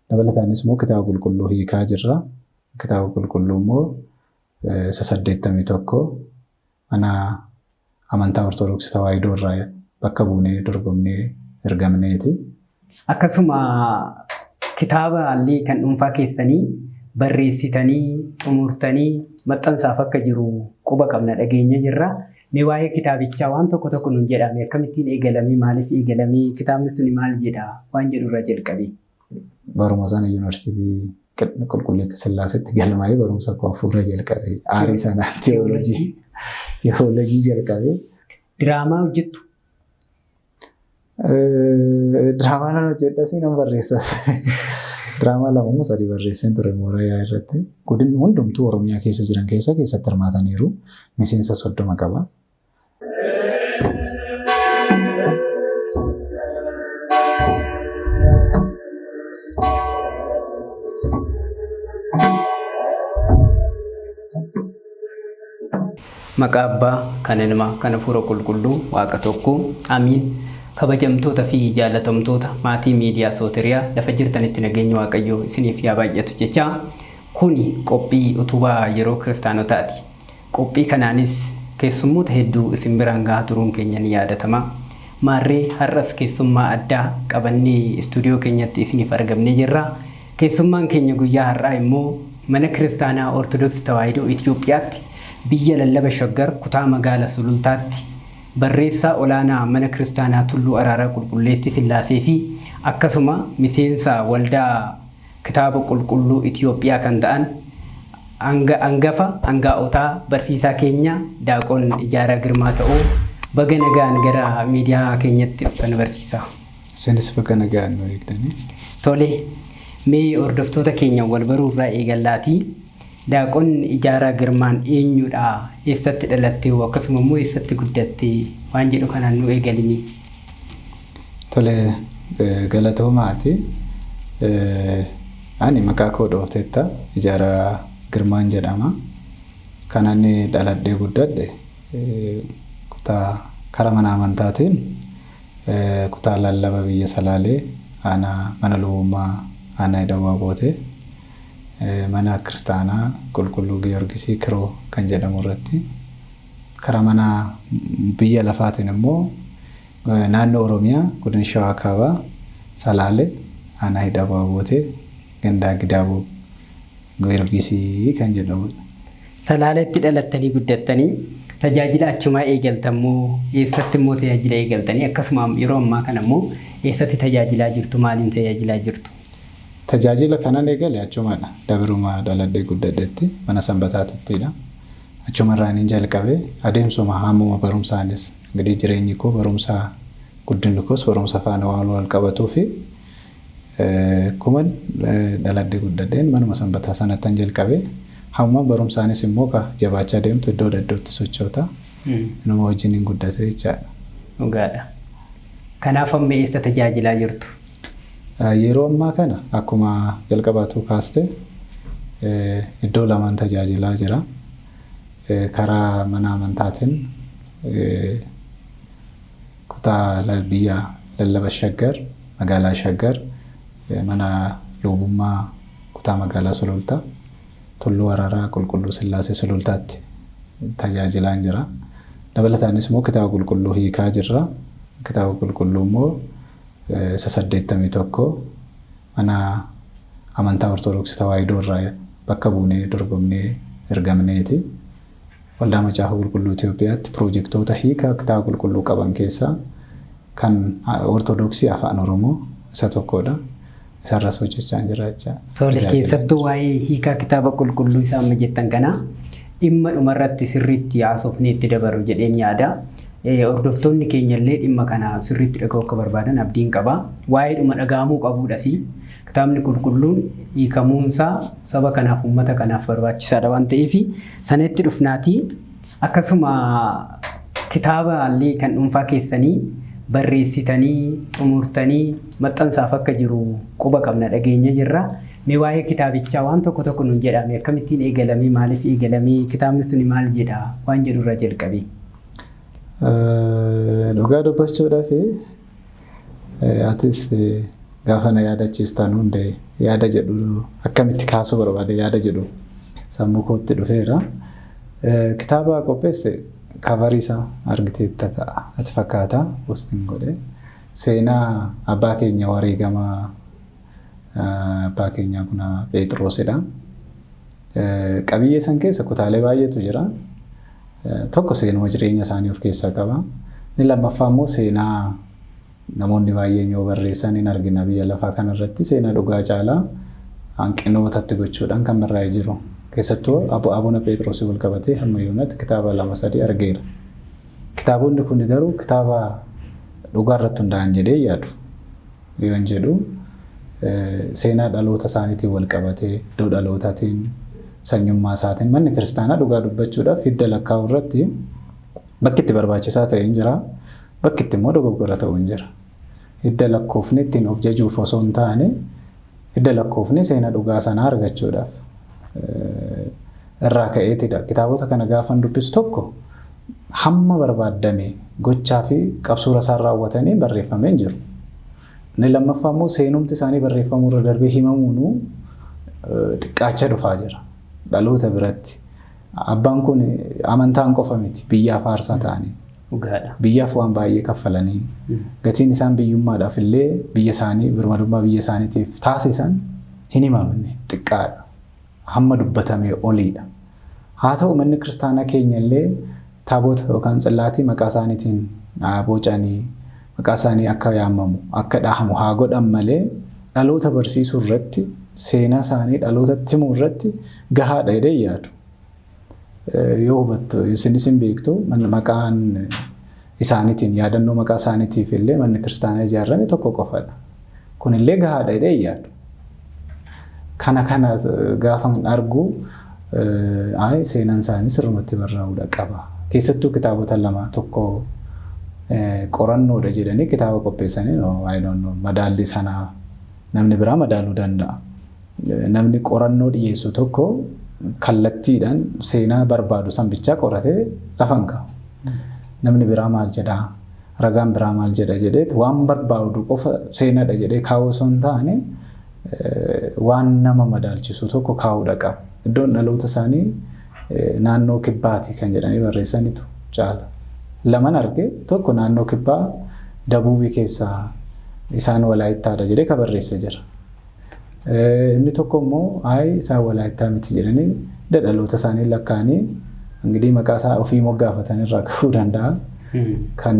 Dabalataanis immoo kitaaba qulqulluu hiikaa jirra. Kitaaba qulqulluu immoo 81 mana amantaa Ortodoksii Tawaahidoo irraa bakka buunee dorgomnee ergamneeti. Akkasuma kitaaba illee kan dhuunfaa keessanii barreessitanii xumurtanii maxxansaaf akka jiru quba qabna dhageenya jirra. Mee waa'ee kitaabichaa waan tokko nuun jedhame akkamittiin eegalamee maaliif eegalamee kitaabni sun maal jedha waan jedhu irra jalqabe. Barumsa sana yuunivarsiitii Qulqulleettii Sillaaseetti galmaa'ee barumsa koo hafuura jalqabe. Aarii sanaa teewooloojii jalqabe. Diraamaa hojjettu? Diraamaa nan hojjedhas nan barreessas. Diraamaa 2-3 barreesseen ture Moorayaa irratti. Godinni hundumtuu Oromiyaa keessa jiran keessatti hirmaataniiru. Miseensa 30 qaba. Maqaa Abbaa, kan Ilmaa, kan Hafuura Qulqulluu, Waaqa tokko, Amiin. Kabajamtoota fi jaalatamtoota maatii miidiyaa Sooteriyaa lafa jirtanitti nageenya Waaqayyoo isiniif yaa baay'atu jecha kuni qophii utubaa yeroo kiristaanotaati. Qophii kanaanis keessummoota hedduu isin biraan gahaa turuun keenya ni yaadatama. Maarree har'as keessummaa addaa qabannee istuudiyoo keenyatti isiniif argamnee jirra. Keessummaan keenya guyyaa har'aa immoo mana kiristaanaa Ortodoksii Tawaahidoo Itoophiyaatti biyya Lallaba Shaggar kutaa magaalaa Sulultaatti barreessaa olaanaa mana kiristaanaa Tulluu Araaraa Qulqulleettii Sillaasee fi akkasuma miseensa waldaa kitaaba qulqulluu Itoophiyaa kan ta'an hangaa'otaa barsiisaa keenya Daaqoon Ijaaraa Girmaa ta'uu baga nagaan gara miidiyaa keenyatti dhuftan barsiisaa. Isinis baga nagaan nu eegdanii. Tole, mee hordoftoota keenya wal baruu irraa eegallaatii. Daaqoon Ijaaraa Girmaan eenyudha? Eessatti dhalattee akkasuma immoo eessatti guddattee waan jedhu kanaan nu eegalimi. Tole, galatoomaati. Ani maqaa koo Dhoofteetta Ijaaraa Girmaan jedhama. Kan ani dhaladhee guddadhe kutaa karaa mana amantaatiin kutaa Lallaba biyya Salaalee aanaa mana lubummaa aanaa Idawaa Bootee. Mana kiristaanaa qulqulluu Giyoorgisii Kiroo kan jedhamu irratti karaa mana biyya lafaatiin immoo naannoo Oromiyaa godina Shawaa Kaabaa Salaalee aanaa Idawaa Bootee gandaa Gidaaboo Giyoorgisii kan jedhamudha. Salaaleetti dhalattanii guddattanii tajaajila achumaa eegaltammoo eessatti immoo tajaajila eegaltanii akkasuma yeroo ammaa kana immoo eessatti tajaajilaa jirtu maaliin tajaajilaa jirtu? Tajaajila kanan eegale achumadha. Dabiruma dhaladhee guddadhetti mana sanbataatittidha. Achumarraan hin jalqabe adeemsuma hammuma barumsaanis gadi jireenyi koo barumsa guddinni koos barumsa faana waan wal qabatuu fi kuman dhaladhee guddadheen manuma sanbataa sanattan jalqabe hammuma barumsaanis immoo ka jabaachaa deemtu iddoo iddootti sochoota. Nama wajjin hin guddate jechaadha. Dhugaadha. Kanaaf amma eessa tajaajilaa jirtu? Yeroo ammaa kana akkuma jalqabaatu kaaste iddoo lamaan tajaajilaa jira. Karaa mana amantaatiin kutaa biyya Lallaba Shaggar magaalaa Shaggar mana lubummaa kutaa magaalaa Sulultaa Tulluu Araaraa Qulqulluu Sillaasee Sulultaatti tajaajilaa jira. Dabalataanis immoo kitaaba qulqulluu hiikaa jirra. Kitaaba qulqulluu immoo 81 mana amantaa Ortodoksii Tawaahidoo irraa bakka buunee dorgomnee ergamneeti. Waldaa Macaafa Qulqulluu Itoophiyaatti piroojeektoota hiikaa kitaaba qulqulluu qaban keessaa kan Ortodoksii Afaan Oromoo isa tokkodha. Isarras hojjechaa jira jechuudha. Tole, keessattuu waa'ee hiikaa kitaaba qulqulluu isaa amma jettan kana dhimma dhumarratti sirriitti haasofnee itti dabaru jedheen yaada. Hordoftoonni keenya illee dhimma kana sirriitti dhaga'uu akka barbaadan abdiin qaba. Waa'ee dhuma dhaga'amuu qabuudhas kitaabni qulqulluun hiikamuunsaa saba kanaaf uummata kanaaf barbaachisaadha waan ta'eef sanatti dhufnaatii akkasuma kitaaba illee kan dhuunfaa keessanii barreessitanii xumurtanii maxxansaaf akka jiru quba qabna dhageenya jirra. Mee waa'ee kitaabichaa waan tokko nuun jedhame akkamittiin eegalamee maaliif eegalamee kitaabni suni maal jedha waan jedhu irra jalqabe. Dhugaa dubbachuudhaaf atis gaafa na yaadachiistan hundee yaada jedhu akkamitti kaasuu barbaade yaada jedhu sammuu kootti dhufeera. Kitaaba qopheesse kavarii isaa argiteetta ta'a ati fakkaata postiin godhe seenaa abbaa keenya wareegamaa abbaa keenya kun Phexrosidha. Qabiyyee san keessa kutaalee baay'eetu jira. Tokko seenuma jireenya isaanii of keessaa qaba. Inni lammaffaa immoo seenaa namoonni baay'een yoo barreessan hin argina biyya lafaa kanarratti seenaa dhugaa caalaa hanqinootatti gochuudhaan kan barraa'ee jiru. Keessattuu Abuna Phexros wal qabatee hamma yoonatti kitaaba 2-3 argeera. Kitaabonni kun garuu kitaaba dhugaa irratti hundaa'an jedhee yaadu. Yoon jedhu seenaa dhaloota isaaniitiin wal qabatee iddoo dhalootaatiin sanyummaa isaatiin manni kiristaanaa dhugaa dubbachuudhaaf hidda lakkaa'u irratti bakki itti barbaachisaa ta'e hin jira. Bakki itti immoo dogoggora ta'u hin jira. Hidda lakkoofni ittiin of jajuuf osoo hin taane hidda lakkoofni seenaa dhugaa sanaa argachuudhaaf irraa ka'eetidha. Kitaabota kana gaafan dubbisu tokko hamma barbaadame gochaa fi qabsuura isaan raawwatanii barreeffamee hin jiru. Inni lammaffaa immoo seenumti isaanii barreeffamuu irra darbee himamuun xiqqaachaa dhufaa jira. Dhaloota biratti. Abbaan kun amantaan qofa miti biyyaaf aarsaa ta'anii. Biyyaaf waan baay'ee kaffalanii gatiin isaan biyyummaadhaaf illee biyya isaanii birmadummaa biyya isaaniitiif taasisan hin himamne xiqqaadha. Hamma dubbatamee oliidha. Haa ta'u manni kiristaanaa keenya illee taabota yookaan tsillaatii maqaa isaaniitiin bocanii maqaa isaanii akka yaamamu akka dhahamu haa godhan malee dhaloota barsiisuu irratti seenaa isaanii dhalootatti himuu irratti gahaadha jedhee yaadu. Yoo hubattu isinis hin beektu maqaan isaaniitiin yaadannoo maqaa isaaniitiif illee manni kiristaanaa ijaarame tokko qofadha. Kun illee gahaadha jedhee yaadu. Kana gaafa argu seenaan isaanii sirrumatti barraa'uudha qaba. Keessattuu kitaabota lama tokko qorannoodha jedhanii kitaaba qopheessanii madaalli sanaa namni biraa madaaluu danda'a. Namni qorannoo dhiyeessu tokko kallattiidhaan seenaa barbaadu san bichaa qoratee lafan kaa'u. Namni biraa maal jedhaa ragaan biraa maal jedha jedheet waan barbaadu qofa seenaadha jedhee kaa'uu osoo hin taane waan nama madaalchisu tokko kaa'uudha qaba. Iddoon dhaloota isaanii naannoo kibbaati kan jedhanii barreessanitu caala. Laman arge tokko naannoo kibbaa dabuubii keessaa isaan walaayittaadha jedhee ka barreessa jira. Inni tokko immoo isaan walaayittaa miti jedhanii dhaloota isaanii lakkaanii ingirii maqaa isaa ofii moggaafatan irraa ka'uu danda'a. Kan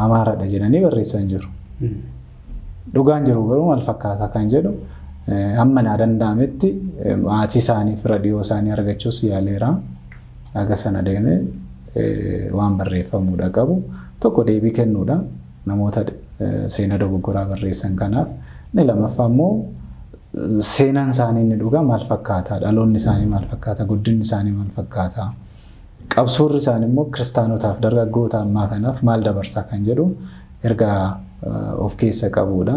Amaaradha jedhanii barreessan jiru. Dhugaan jiru garuu maal fakkaata kan jedhu amma naa danda'ametti maatii isaanii fira dhiyoo isaanii argachuus yaaleera. Aga sana deemee waan barreeffamuudha qabu tokko deebii kennuudha namoota seenaa dogoggoraa barreessan kanaaf. Inni lammaffaa immoo seenaan isaanii inni dhugaa maal fakkaata dhaloonni isaanii maal fakkaata guddinni isaanii maal fakkaata qabsoorri isaanii immoo kiristaanotaaf dargaggoota ammaa kanaaf maal dabarsaa kan jedhu ergaa of keessa qabuudha.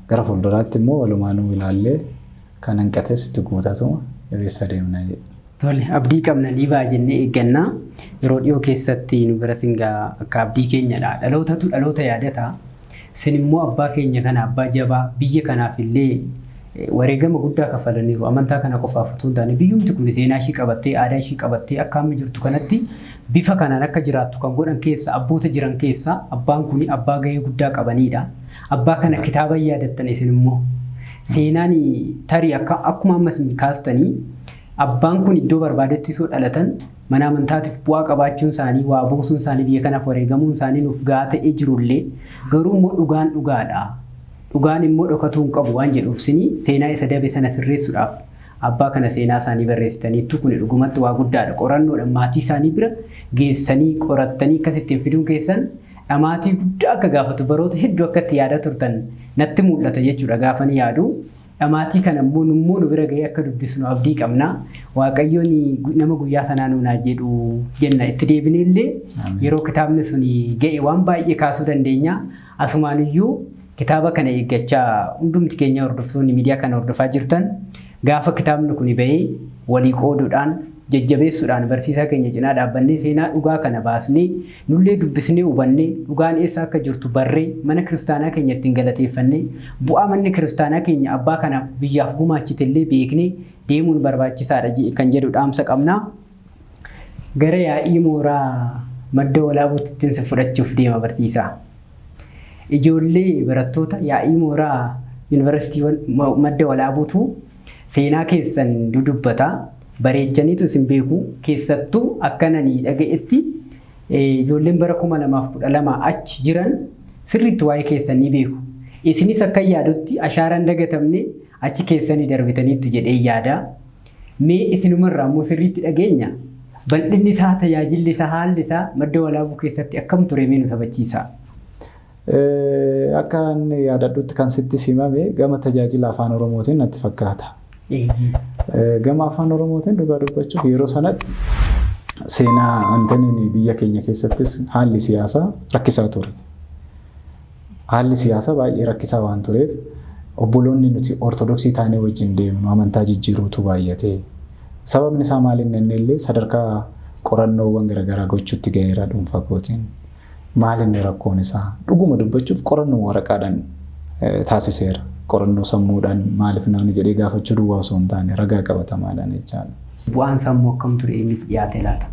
Gara fuulduraatti immoo walumaanuu ilaallee kan hanqates itti guutatuma jabeessa deemna jedhu. Tole abdii qabna dhiibaa jennee eeggannaa yeroo dhiyoo keessatti nu bira singaa akka abdii keenyadha. Dhalootatu dhaloota yaadata. Sin immoo abbaa keenya kana abbaa jabaa biyya kanaaf illee wareegama guddaa kafalaniiru. Amantaa kana qofaaf utuu hin taane biyyumti kun seenaa ishii qabattee aadaa ishii qabattee akka amma jirtu kanatti bifa kanaan akka jiraattu kan godhan keessa abboota jiran keessa abbaan kun abbaa gahee guddaa qabanidha. Abbaa kana kitaaba yaadattan isin immoo seenaan tarii akkuma ammas kaastanii abbaan kun iddoo barbaadetti soo dhalatan mana amantaatiif bu'aa qabaachuun isaanii waa buusuun isaanii biyya kanaaf wareegamuun isaanii nuuf gahaa ta'ee jirullee garuu immoo dhugaan dhugaadha. Dhugaan immoo dhokatuu hin qabu waan jedhuuf seenaa isa dabe sana sirreessuudhaaf abbaa kana seenaa isaanii barreessitaniitu kun dhugumatti waa guddaadha. Qorannoodhaan maatii isaanii bira geessanii qorattanii akkasittiin fiduun keessan dhamaatii guddaa akka gaafatu baroota hedduu akka itti yaada turtan natti mul'ata jechuudha gaafanii yaadu. Dhamaatii kana immoo nu bira gahee akka dubbisnu abdii qabna. Waaqayyoon nama guyyaa sanaa nuunaa jedhu jenna itti deebinellee yeroo kitaabni sun ga'e waan baay'ee kaasuu dandeenya. Asumaaniyyuu kitaaba kana eeggachaa hundumti keenya hordoftoonni miidiyaa kana hordofaa jirtan gaafa kitaabni kun ba'ee walii qooduudhaan jajjabeessuudhaan barsiisaa keenya cinaa dhaabbannee seenaa dhugaa kana baasnee nullee dubbisnee hubannee dhugaan eessa akka jirtu barree mana kiristaanaa keenya ittiin galateeffannee bu'aa manni kiristaanaa keenya abbaa kana biyyaaf gumaachitellee beeknee deemuun barbaachisaadha kan jedhu dhaamsa qabna. Gara yaa'ii mooraa madda walaabuutti ittiin fudhachuuf deema barsiisaa. Ijoollee barattoota yaa'ii mooraa yuunivarsiitii madda walaabuutu seenaa keessan dudubbata bareechaniitu isin beeku keessattuu akkananii dhaga'etti ijoolleen bara 2012 achi jiran sirriitti waa'ee keessan ni beeku. Isinis akka yaadutti ashaaraan dagatamne achi keessanii darbitaniitu jedhee yaada. Mee isinumarraa immoo sirriitti dhageenya bal'inni isaa tajaajilli isaa haalli isaa madda walaabuu keessatti akkam ture mee nu taphachiisa. Akka yaadadhutti kan sitti simame gama tajaajila afaan Oromootiin natti fakkaata. Gama afaan Oromootiin dhugaa dubbachuuf yeroo sanatti seenaa antaniin biyya keenya keessattis haalli siyaasaa rakkisaa ture. Haalli siyaasaa baay'ee rakkisaa waan tureef obboloonni nuti ortodoksii taanee wajjin deemnu amantaa jijjiiruutu baay'ate. Sababni isaa maaliin illee sadarkaa qorannoowwan garaagaraa gochuutti ga'eera dhuunfaa kootiin. Maalinni rakkoon isaa dhuguma dubbachuuf qorannoo waraqaadhaan taasiseera. Qorannoo sammuudhaan maaliif namni jedhee gaafachuu duwwaa osoo hin taane ragaa qabatamaadhaan jechaadha. Bu'aan sammuu akkam ture eenyuuf dhiyaate laata?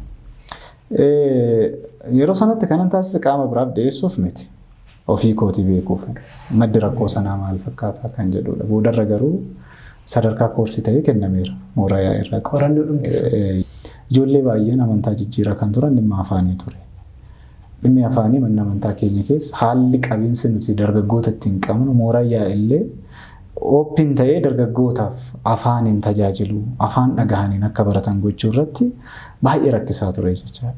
Yeroo sanatti kanan taasise qaama biraaf dhiyeessuuf miti. Ofii kootii beekuuf maddi rakkoo sanaa maal fakkaata kan jedhudha. Boodarra garuu sadarkaa koorsii ta'ee kennameera mooraa yaa'ii irratti. Qorannoo dhumtisa. Ijoollee baay'een amantaa jijjiiraa kan turan dhimma afaanii ture. Dhimmi afaanii mana amantaa keenya keessa haalli qabiinsi nuti dargaggoota ittiin qabnu mooraa yaa'ii illee ooppiin ta'ee dargaggootaaf afaaniin tajaajilu afaan dhagahaniin akka baratan gochuu irratti baay'ee rakkisaa ture jechaadha.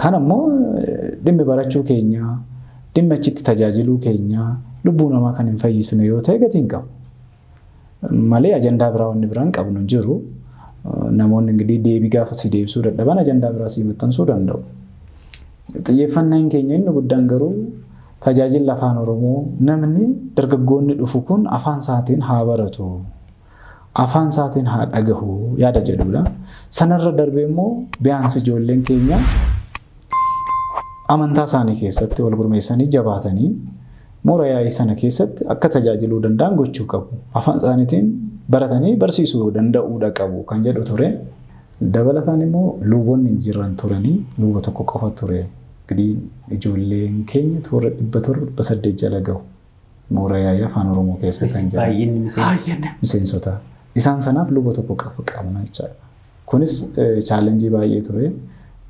Kan ammoo dhimmi barachuu keenyaa dhimma achitti tajaajiluu keenyaa lubbuu namaa kan hin fayyisne yoo ta'e gatiin qabu. Malee ajandaa biraa wanni biraan qabnu jiru namoonni ingirii deebii gaafa si deebisuu dadhaban ajandaa biraa si maxxansuu danda'u. Xiyyeeffannaan keenya inni guddaan garuu tajaajila afaan Oromoo namni dargaggoonni dhufu kun afaan isaatiin haa baratu. Afaan isaatiin haa dhagahu yaada jedhudha. Sanarra darbee immoo biyyaansi ijoolleen keenya amantaa isaanii keessatti wal gurmeessanii jabaatanii mooraa yaa'ii sana keessatti akka tajaajiluu danda'an gochuu qabu. Afaan isaaniitiin baratanii barsiisuu danda'uudha qabu kan jedhu ture. Dabalataan immoo luboonni hin jiran turanii luba tokko qofa ture. Gidii ijoolleen keenya toora 700 jala gahu. Mooraa yaa'ii afaan Oromoo keessa kan jiran. Baay'een miseensota. Isaan sanaaf luba tokko qabna jechaadha. Kunis chaalenjii baay'ee ture.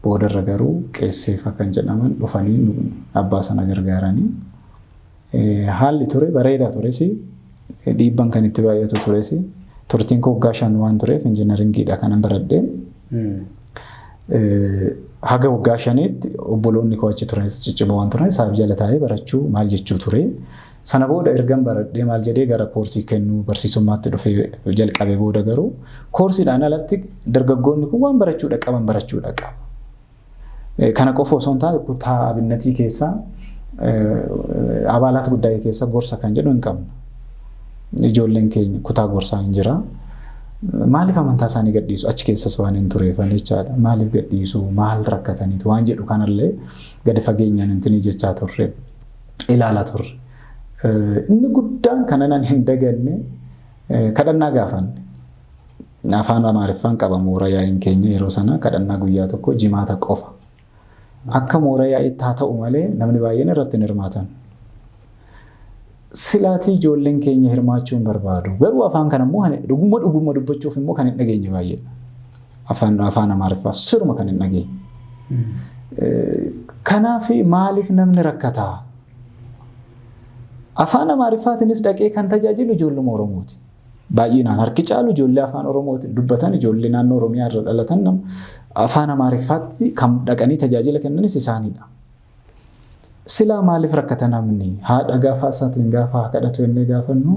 Boodarra garuu qeesseefa kan jedhaman dhufanii abbaa sana gargaaranii. Haalli ture bareedaa tures dhiibban kan itti baay'atu tures turtiin koo waggaa 5 waan tureef injiinaringiidha kanan baradhee. Haga waggaa 5tti obboloonni koo achi turanis ciccimoo waan turan isaaf jala taa'ee barachuu maal jechuu ture. Sana booda ergan baradhee maal jedhee gara koorsii kennuu barsiisummaatti dhufee jalqabe booda garuu koorsiidhaan alatti dargaggoonni kun waan barachuudha qaban barachuudha qaba. Kana qofa osoo hin taane kutaa abinnatii keessaa abaalaat guddaa keessa gorsa kan jedhu hin qabnu. Ijoolleen keenya kutaa gorsaa hin jira. Maaliif amantaa isaanii gadhiisu achi keessas waan hin tureefan jechaadha. Maaliif gadhiisu maal rakkataniitu waan jedhu kanallee gadi fageenyaan intinii jechaa turre ilaalaa turre. Inni guddaan kanan hin daganne kadhannaa gaafanne. Afaan Amaariffaan qaba mooraa yaa'iin keenya yeroo sana kadhannaa guyyaa tokko jimaata qofa. Akka mooraa yaa'iitti haa ta'u malee namni baay'een irratti hin hirmaatan. Silaatii ijoolleen keenya hirmaachuu hin barbaadu. Garuu afaan kana immoo dhuguma dubbachuuf immoo kan hin dhageenye baay'ee. Afaan Amaariffaa siruma kan hin dhageenye. Kanaaf maaliif namni rakkataa? Afaan Amaariffaatiinis dhaqee kan tajaajilu ijoolluma Oromooti. Baay'inaan harki caalu ijoollee afaan Oromooti dubbatan ijoollee naannoo Oromiyaa irra dhalatan afaan Amaariffaatti kan dhaqanii tajaajila kennanis isaaniidha. Silaa maaliif rakkata namni haadha gaafa isaatiin gaafa kadhatu inni gaafannu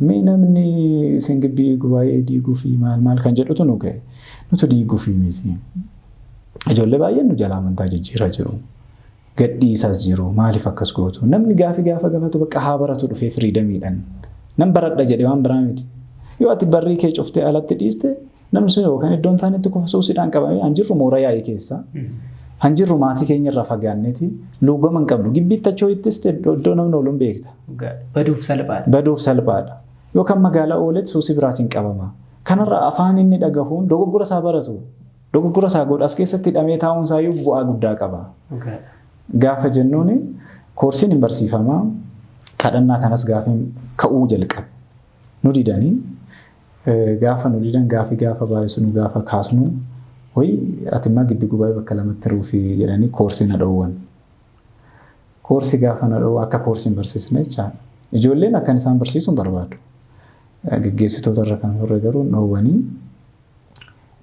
mee namni isin gibbii gubaa'ee diiguu fi maal kan jedhutu nu ga'e nutu diiguu fi miti. Ijoollee baay'een nu jala amantaa jijjiiraa jiru. Gadhiisas jiru maaliif akkas gootu namni gaafa gaafatu bakka haa baratu dhufee firiidamiidhaan. Nam baradha jedhee waan biraa miti. Yoo ati barrii kee cuftee alatti dhiiste namni sun yookaan iddoon taanetti kufa suusiidhaan qabame hanjirru mooraa yaa'ii keessa hanjirru maatii keenya irraa fagaanneeti luugama hin qabnu gibbiitti achoo ittis iddoo namni ooluun beekta. Baduuf salphaadha. Yookaan magaalaa ooletti suusii biraatiin qabama. Kanarraa afaan inni dhagahuun dogoggora isaa baratu. Dogoggora isaa godhas keessatti hidhamee taa'uun isaayyuu bu'aa guddaa qaba. Gaafa jennuun koorsiin hin barsiifamaa kadhannaa kanas gaafa ka'uu jalqabe. Nu didanii gaafa nu didan gaafa baay'isnu gaafa kaasnu hoyi ati immoo gibbi gubaa'ee bakka lamatti ruufi jedhanii koorsii na dhoowwan. Koorsii gaafa na dhoowwa akka koorsiin barsiisne jechaadha. Ijoolleen akkan isaan barsiisuun barbaadu. Gaggeessitoota irra kan turre garuu dhoowwanii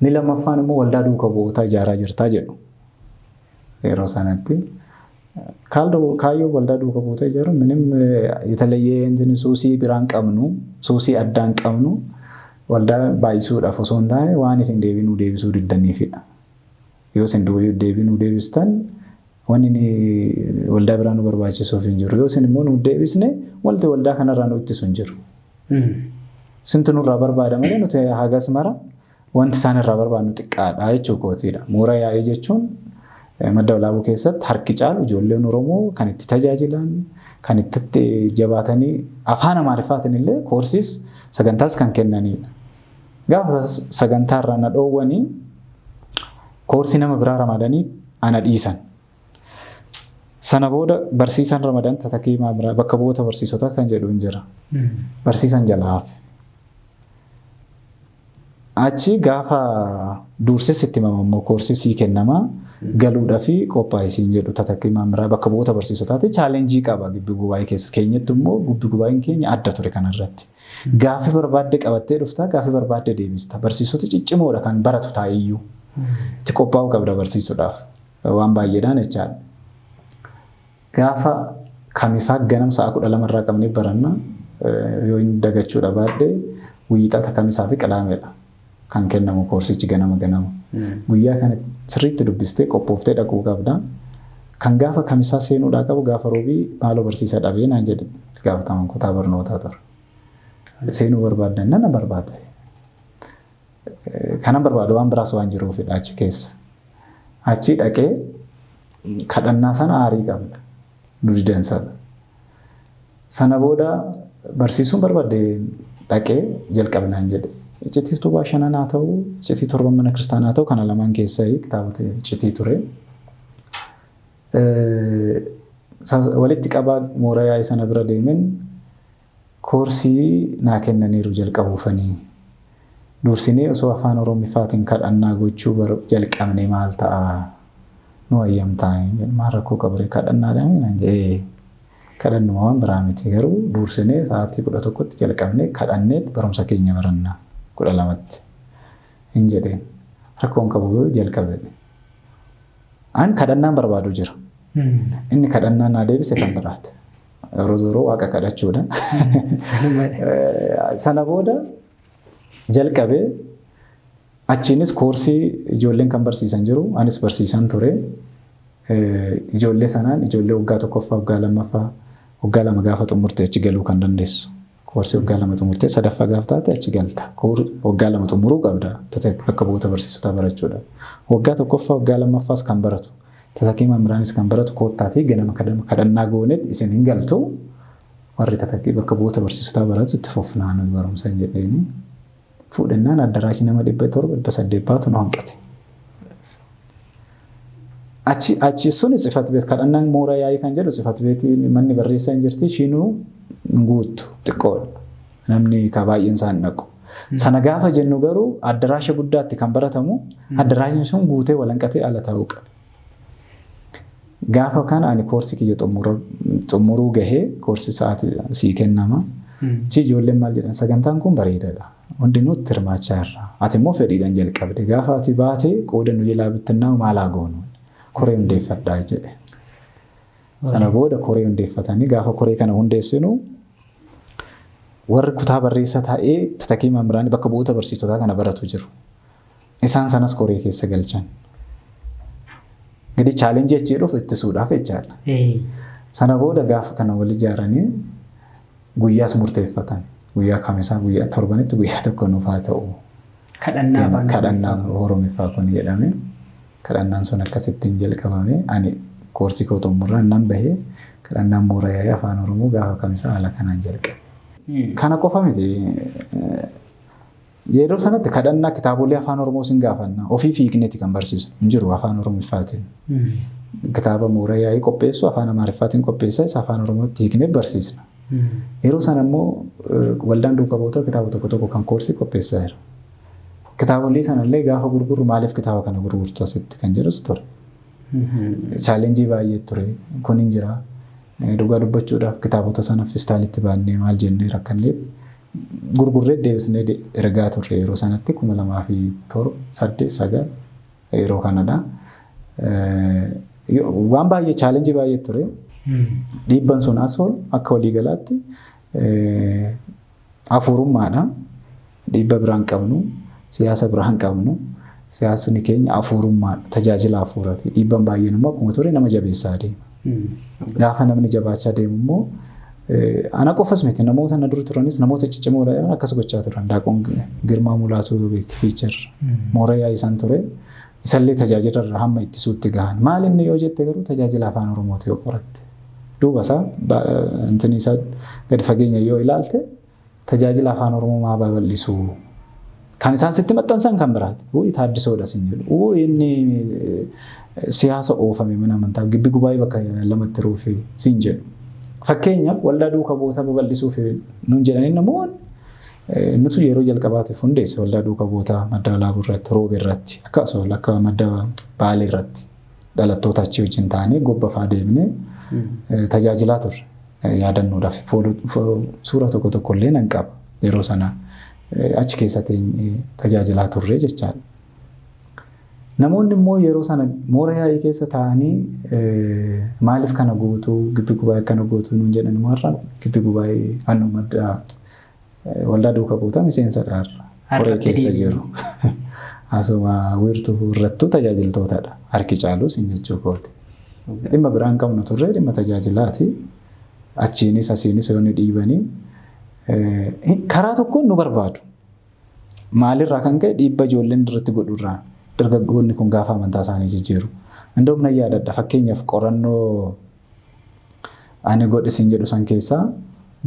ni lammaffaan immoo waldaa duukaa bu'ootaa ijaaraa jirtaa jedhu. Yeroo sanatti kaayyoo waldaa duukaa bu'ootaa ijaaruun ምንም የተለየ እንትን suusii biraan qabnu suusii addaan qabnu waldaa baay'isuudhaaf osoo hin taane waan isin deebisuu diddaniifidha. Yoo isin deebinuu deebistan wanni waldaa biraa nu barbaachisuuf hin jiru. Yoo isin immoo nu deebisne waldaa kanarraa nu ittisu hin jiru. Sintu nurraa barbaada malee nuti hagas mara wanti isaan irraa barbaadnu xiqqaadha jechuu kootiidha. Mooraa yaa'ii jechuun madda walaabuu keessatti harki caalu ijoolleen Oromoo kan itti tajaajilan kan itti jabaatanii afaan Amaariffaatiin illee koorsiis sagantaas kan kennanidha. Gaafa sagantaa irraa na dhoowwanii koorsii nama biraa ramadanii ana dhiisan. Sana booda barsiisaan ramadan tatakii maabiraa bakka bu'oota barsiisotaa kan jedhu hin jira. Barsiisan jalaa hafe. Achi gaafa dursee sitti mamammoo koorsii sii kennamaa galuudhaa fi qophaa'isiin jedhu tatakii maabiraa bakka bu'oota barsiisotaati chaalenjii qaba gibbi gubaa'ii keessa keenyatti immoo gibbi gubaa'in keenya adda ture kanarratti. Gaafi barbaadde qabattee dhuftaa gaafi barbaadde deebista. Barsiisota ciccimoodha kan baratu taa'iyyuu. Itti qophaa'uu qabda barsiisuudhaaf waan baay'eedhaan jechaadha. Gaafa kamisaa ganam sa'a 12 irraa qabnee baranna yoo hin dagachuudha baadde wiixata kamisaa fi qilaameedha kan kennamu koorsichi ganama. Guyyaa kana sirriitti dubbistee qophooftee dhaquu qabda. Kan gaafa kamisaa seenuudhaa qabu gaafa roobii maaloo barsiisaa dhabee naan jedhe itti gaafataman kutaa barnootaa ture. Seenuu barbaaddan nana barbaada. Kanan barbaadu waan biraas waan jiruufidha achi keessa. Achi dhaqee kadhannaa sana aarii qabna. Nu didansadha. Sana booda barsiisuun barbaadde dhaqee jalqabnaan jedhe. Iccitii baashanan haa ta'u, iccitii torban mana kiristaanaa haa ta'u kana lamaan keessaa kitaabota iccitii ture. Walitti qabaa mooraa yaa'ii sana bira deemen koorsii naa kennaniiru jalqabuufanii. Dursinee osoo afaan Oromiffaatiin kadhannaa gochuu jalqabne maal ta'a? Nu ayyamtaa maal rakkoo qabaree kadhannaadhaan naan jedhee kadhannuma waan biraa miti garuu dursinee sa'aatii 11tti jalqabnee kadhannee barumsa keenya barannaa 12tti hin jedheen rakkoon qabu jalqabe. An kadhannaan barbaadu jira. Inni kadhannaa naa deebise kan biraati. Yeroo waaqa kadhachuudha. Sana booda jalqabee achiinis koorsii ijoolleen kan barsiisan jiru anis barsiisan ture. Ijoollee sanaan ijoollee waggaa 1ffaa waggaa 2ffaa waggaa 2 gaafa xumurtee achi galuu kan dandeessu. Koorsii waggaa 2 xumurtee 3ffaa gaafa taate achi galta. Waggaa 2 xumuruu qabda bakka bu'oota barsiisotaa barachuudha. Waggaa 1ffaa waggaa 2ffaas kan baratu. Tatakii maamiraanis kan baratu koottaatii ganama kadhannaa gooneet isin hin galtu warri tatakii bakka bu'oota barsiisotaa baratu itti fufnaan barumsa hin jedheeni. Fuudhannaan addaraashii nama 700-800 nu hanqate. Achi sun tsifat beet kadhannaan mooraa yaa'ii kan jedhu tsifat beetiin manni barreessaa hin jirti ishiinuu guuttu xiqqoodha. Namni ka baay'een isaan dhaqu. Sana gaafa jennu garuu addaraasha guddaatti kan baratamu addaraashiin sun guutee walanqatee ala ta'uu qaba. Gaafa kana ani koorsii kiyya xumuruu gahee koorsii sa'aatii sii kennama. Chi ijoolleen maal jedhan sagantaan kun bareedaadha. Hundinuu itti hirmaachaa irra. Ati immoo fedhiidhaan jalqabde. Gaafa ati baatee qooda nu jalaa bittinnaa maalaa goonu. Koree hundeeffadhaa jedhe. Sana booda koree hundeeffatanii gaafa koree kana hundeessinu warri kutaa barreessaa taa'ee tatakii maamiraanii bakka bu'oota barsiisotaa kana baratu jiru. Isaan sanas koree keessa galchan. Gadi chaalenjii achi dhufu ittisuudhaaf jechaadha. Sana booda gaafa kana wal ijaaranii guyyaas murteeffatan. Guyyaa kamisaa guyyaa torbanitti guyyaa tokko nuuf haa ta'u. kadhannaa Oromiffaa kun jedhame. Kadhannaan sun akkasittiin jalqabame ani koorsii koo xumurraa nan bahee kadhannaan bu'uura yaa'ii afaan Oromoo gaafa kamisaa haala kanaan jalqabe. Kana qofa miti. Yeroo sanatti kadhannaa kitaabolee afaan Oromoo sin gaafanna ofii fiigneeti kan barsiisu hin jiru afaan Oromiffaatiin. Kitaaba bu'uura yaa'ii qopheessu afaan Amaariffaatiin qopheessaa isa afaan Oromootti hiiknee barsiisna. Yeroo sana immoo waldaan duukaa buutota kitaaba tokko tokko kan koorsii qopheessaa jira. Kitaabolee sanallee gaafa gurguru maaliif kitaaba kana gurgurtu asitti kan jedhus ture. Chaalenjii baay'ee ture kun hin jira. Dhugaa dubbachuudhaaf kitaabota sana fistaalitti baannee maal jennee rakkannee gurgurree deebisnee ergaa turre yeroo sanatti 2007 8 yeroo kanadha. Waan baay'ee chaalenjii baay'ee ture. Dhiibban sun asol akka waliigalaatti afuurummaadha. Dhiibba biraan qabnu. Siyaasa biraan qabnu siyaasni keenya afuurummaadha tajaajila afuuraati dhiibban baay'een immoo akkuma ture nama jabeessaa deema gaafa namni jabaachaa deemu immoo ana qofas miti namoota na dura turanis namoota ciccimoodha jedhan akkas gochaa turan daaqoon Girmaa Mulaatuu beekti fiichar Moorayaa isaan ture isallee tajaajila irraa hamma ittisuutti gahan maal inni yoo jette garuu tajaajila afaan Oromooti yoo qoratte duuba isaa intini isaa gadi fageenya yoo ilaalte tajaajila afaan Oromoo maa babal'isu kan isaan sitti maxxansan kan biraati. Taaddisoodha sin jedhu. Inni siyaasa oofame mana amantaa gibbi gubaa'ee bakka lamatti ruufi sin jedhu. Fakkeenyaaf waldaa duukaa bu'oota babal'isuuf nuun jedhanii namoonni nuti yeroo jalqabaatiif hundeesse waldaa duukaa bu'oota madda Walaabuu irratti roobe irratti akkasumas akka madda Baalee irratti dhalattoota achii wajjin ta'anii gobba fa'aa deemnee tajaajilaa turre yaadannoodhaaf suura tokko tokkollee nan qaba yeroo sanaa. Achi keessatti tajaajilaa turre jechaadha. Namoonni immoo yeroo sana moora yaa'ii keessa taa'anii maaliif kana gootu gibbi gubaa'ee kana gootu nuun jedhan immoo har'a gibbi gubaa'ee annu madda waldaa duukaa bu'oota miseensa dhaarra horee keessa jiru. Asuma wiirtuu irrattuu tajaajiltootadha. Harki caalus hin jechuu kooti. Dhimma biraan qabnu turre dhimma tajaajilaati. Achiinis asiinis yoo ni dhiibanii karaa tokkoon nu barbaadu. Maalirraa kan ka'e dhiibba ijoolleen irratti godhurraa dargaggoonni kun gaafa amantaa isaanii jijjiiru. Indoom na yaadadha fakkeenyaaf qorannoo ani godhe sin jedhu san keessaa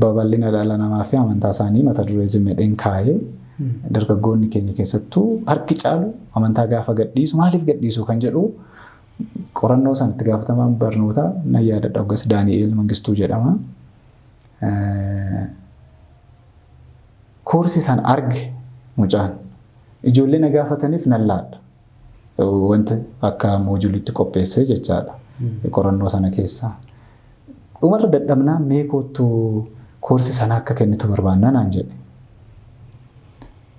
babal'ina dhala namaa fi amantaa isaanii mata duree zimedheen kaa'ee dargaggoonni keenya keessattuu harki caalu amantaa gaafa gadhiisu maaliif gadhiisu kan jedhu qorannoo sanatti gaafatamaan barnootaa na yaadadha Ogas Daani'eel Mangistuu jedhama. Koorsii san arge mucaan ijoollee na gaafataniif nan laadha. Wanta akka moojulitti qopheessee jechaadha. Qorannoo sana keessaa. Dhumarra dadhabnaa mee kootu koorsii sana akka kennitu barbaanna naan jedhe.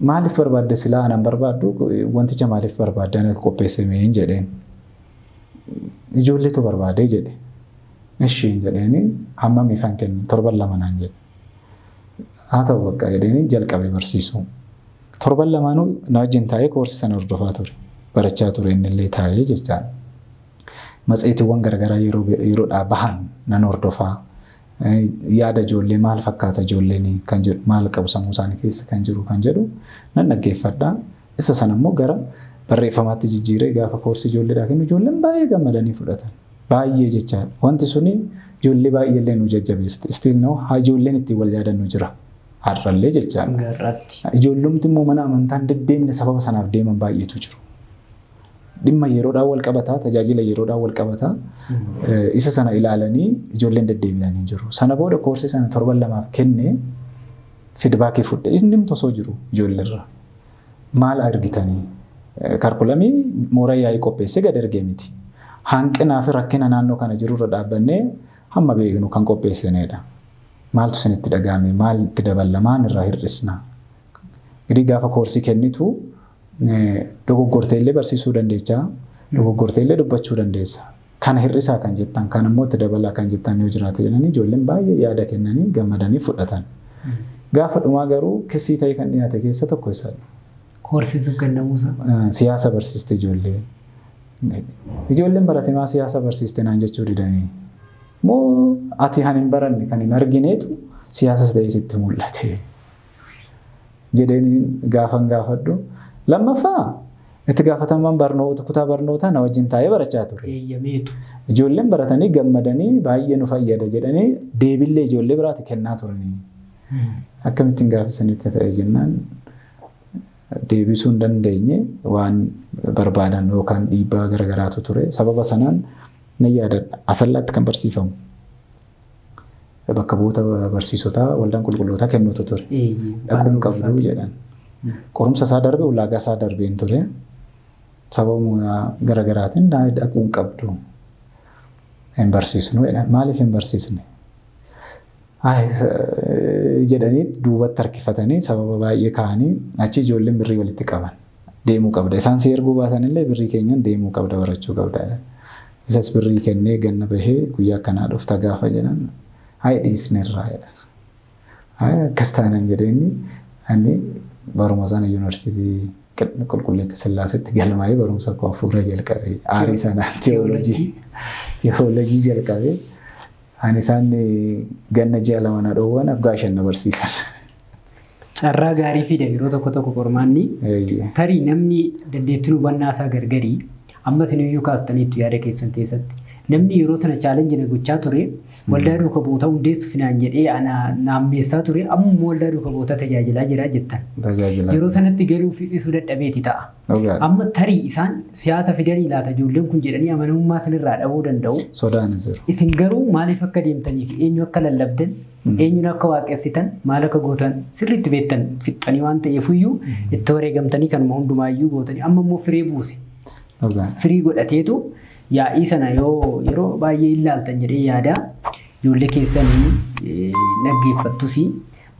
Maaliif barbaadde silaa anan barbaaddu wanticha maaliif barbaadde ana qopheesse mee hin jedheen. Ijoolleetu barbaadee jedhe. Isheen jedheeni hammam ifan kennu 7 naan jedhe. Haa ta'u bakka jedhanii jalqabee barsiisu. 7 na wajjin taa'ee koorsii sana hordofaa ture. Barachaa ture innillee taa'ee jechaadha. Matseetiiwwan garagaraa yeroodhaa bahan nan hordofaa. Yaada ijoollee maal fakkaata ijoolleen kan jedhu maal qabu sammuu isaanii keessa kan jiru kan jedhu nan dhaggeeffadha. Isa sana immoo gara barreeffamaatti jijjiiree gaafa koorsii ijoolleedhaa kennu ijoolleen baay'ee gammadanii fudhatan. Baay'ee jechaadha. Wanti suni ijoollee baay'eellee nu jajjabeesse. Still now haa ijoolleen ittiin wal yaadannu jira. Har'allee jechaadha. Ijoollumti immoo mana amantaan deddeemne sababa sanaaf deeman baay'eetu jiru. Dhimma yeroodhaan wal qabataa tajaajila yeroodhaan wal qabataa isa sana ilaalanii ijoolleen deddeebi'anii jiru. Sana booda koorsii sana 7 kennee feedbackii fudhe inni tosoo jiru ijoolleerra. Maal argitanii? Kaarkulamii moora yaa'ii qopheessee gad ergee miti. Hanqinaa fi rakkina naannoo kana jirurra dhaabbannee hamma beeknu kan qopheessinedha. Maaltu isinitti dhagahame? Maal itti daballa? Maal irraa hir'isna? Gadi gaafa koorsii kennitu dogoggorteellee barsiisuu dandeessaa. Dogoggorteellee dubbachuu dandeessa. Kana hir'isaa kan jettan, kan immoo itti dabalaa kan jettan yoo jiraate jedhanii ijoolleen baay'ee yaada kennanii gammadanii fudhatan. Gaafa dhumaa garuu kissii ta'ee kan dhiyaate keessa tokko isadha. Koorsisuuf kennamuusa. Siyaasa barsiiste ijoollee. Ijoolleen baratamaa siyaasa barsiiste naan jechuu didanii. Moo ati hin baranne kan hin argineetu siyaasas ta'ee sitti mul'ate. Jedheen gaafan gaafadhu Lammaffaa itti gaafatamaan barnoota kutaa barnootaa na wajjin taa'ee barachaa ture. Ijoolleen baratanii gammadanii baay'ee nu fayyada jedhanii deebillee ijoollee biraatti kennaa turanii. Akkamittiin gaafisanitti ta'e jennaan deebisuu hin dandeenye waan barbaadan yookaan dhiibbaa garagaraatu ture. Sababa sanaan na yaadadha. Asallaatti kan barsiifamu. Bakka bu'oota barsiisotaa waldaan qulqullootaa kennuutu ture. Dhaquun qabdu jedhan. Qorumsa isaa darbe ulaagaa isaa darbeen ture. Sababa garagaraatiin dhaquun qabdu. Hin barsiisnu jedhan. Maaliif hin barsiisne? Jedhanii duubatti harkifatanii sababa baay'ee kaa'anii achi ijoolleen birrii walitti qaban. Deemuu qabda. Isaan si erguu baatanillee birrii keenyan deemuu qabda barachuu qabda. Isas birrii kennee ganna bahee guyyaa akkanaa dhufta gaafa jedhan dhiisneerraa jedhan. Akkas taanaan jedheenni ani baruma sana yuunivarsiitii qulqulleetti Sillaasetti galmaa'ee barumsa koo hafuura jalqabee aarii sanaan teewoolojii jalqabee ani isaan ganna ji'a lama na dhoowwan abgaa shan na barsiisan. Carraa gaarii fida yeroo tokko qormaanni tarii namni dandeettii hubannaa isaa gargarii amma siniyyuu kaastaniitu yaada keessan keessatti namni yeroo tana chaalenjii na gochaa ture waldaa duuka boota hundeessuuf naan jedhee naammeessaa ture amma waldaa duuka boota tajaajilaa jira jettan. Yeroo sanatti galuu fi dhiisuu dadhabeeti ta'a. Amma tarii isaan siyaasa fidanii laata ijoolleen kun jedhanii amanamummaa sanirraa dhabuu danda'u. Sodaan jiru. Isin garuu maaliif akka deemtanii fi eenyu akka lallabdan eenyuun akka waaqessitan maal akka gootan sirriitti beektan fixxanii waan ta'eefuyyuu itti wareegamtanii kanuma hundumaayyuu gootanii amma immoo firee buuse. Firii godhateetu yaa'ii sana yeroo baay'ee ilaaltan jedhee yaada ijoollee keessanii dhaggeeffattus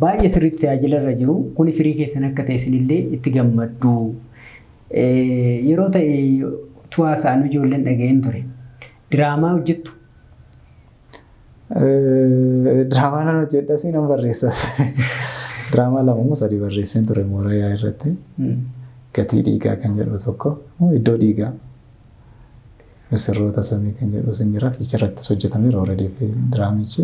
baay'ee sirriitti tajaajilarra jiru kuni firii keessan akka ta'e isinillee itti gammaddu. Yeroo ta'e tuwaasaan ijoolleen dhaga'een ture. Diraamaa hojjettu. Diraamaa nan hojjedha si nan barreessas. Diraamaa lama sadii barreesseen ture Moorayaa irratti. Gatii dhiigaa kan jedhu tokko iddoo dhiigaa misirroota samii kan jedhu sin jira fiicharatti hojjetamee already diraamichi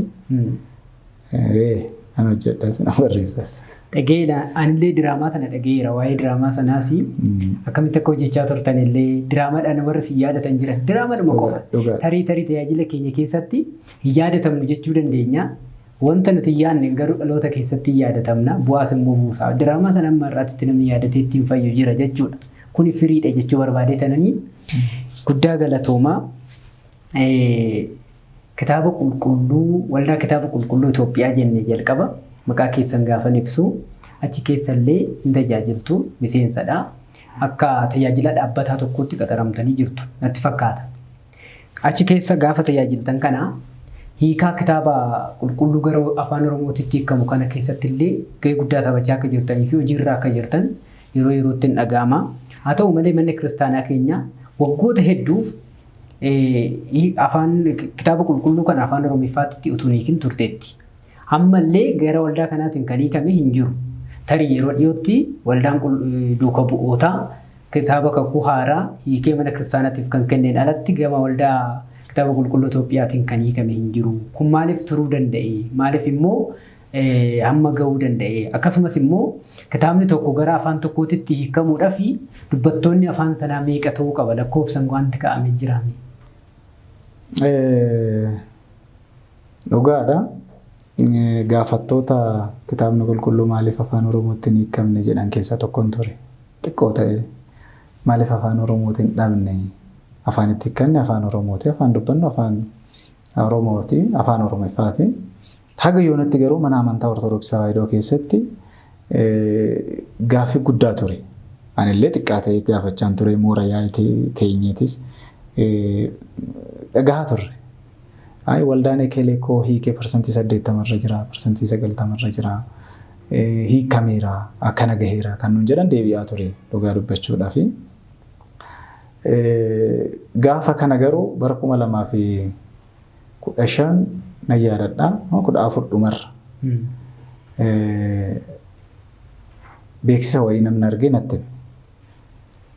kan hojjedha sin barreessas. Dhageera anillee diraamaa sana dhageera waa'ee diraamaa sanaas akkamitti akka hojjechaa turtan illee diraamaadhaan warra si yaadatan jiran diraamaadhuma qofa tarii tajaajila keenya keessatti hin yaadatamnu jechuu dandeenya. Wanta nuti yaadne garuu dhaloota keessatti yaadatamna bu'aas immoo buusaa diraamaa sana amma irraatti namni yaadatee ittiin fayyu jira jechuudha. Kuni firiidha jechuu barbaadee tananii guddaa galatoomaa kitaaba qulqulluu waldaa kitaaba qulqulluu Itoophiyaa jennee jalqaba maqaa keessan gaafan ibsu achi keessallee hin tajaajiltu miseensadha. Akka tajaajila dhaabbataa tokkotti qaxaramtanii jirtu natti fakkaata. Achi keessa gaafa tajaajiltan kana hiikaa kitaaba qulqulluu gara afaan Oromootitti hiikamu kana keessatti illee gahee guddaa taphachaa akka jirtanii fi hojiirra akka jirtan yeroo yerootti hin dhaga'ama. Haa ta'u malee manni kiristaanaa keenya waggoota hedduuf afaan kitaaba qulqulluu kana afaan Oromiffaatti utuu hiikin turteetti. Ammallee gara waldaa kanaatiin kan hiikame hin jiru. Tarii yeroo dhiyootti waldaan duuka bu'ootaa kitaaba kakuu haaraa hiikee mana kiristaanaatiif kan kenneen alatti gama waldaa kitaaba qulqulluu Itoophiyaatiin kan hiikame hin jiru. Kun maaliif turuu danda'e? Maaliif immoo hamma gahuu danda'e? Akkasumas immoo kitaabni tokko gara afaan tokkootitti hiikamuudhaa fi dubbattoonni afaan sanaa meeqa ta'uu qaba lakkoofsan wanti kaa'amee jiraame? Dhugaadha. Gaafattoota kitaabni qulqulluu maaliif afaan Oromootiin hiikamne jedhan keessaa tokkoon ture. Xiqqoo ta'e maaliif afaan Oromootiin dhabne? Afaan itti hiikanne afaan Oromooti. Afaan dubbannu afaan Oromooti. Afaan Oromiffaati. Haga yoonatti garuu mana amantaa Ortodoksii Tawaahidoo keessatti gaaffii guddaa ture. Anillee xiqqaa ta'e gaafachaan ture Moorayaa teenyeetis dhagahaa turre. Waldaan ekelee koo hiikee parsantii 80 jira, parsantii 90 jira, hiikameera, akkana gaheera kan nuun jedhan deebi'aa ture dhugaa dubbachuudhaaf. Gaafa kana garuu bara 2015 na yaadadha 14 dhumarra. Beeksisa wayii namni argee natti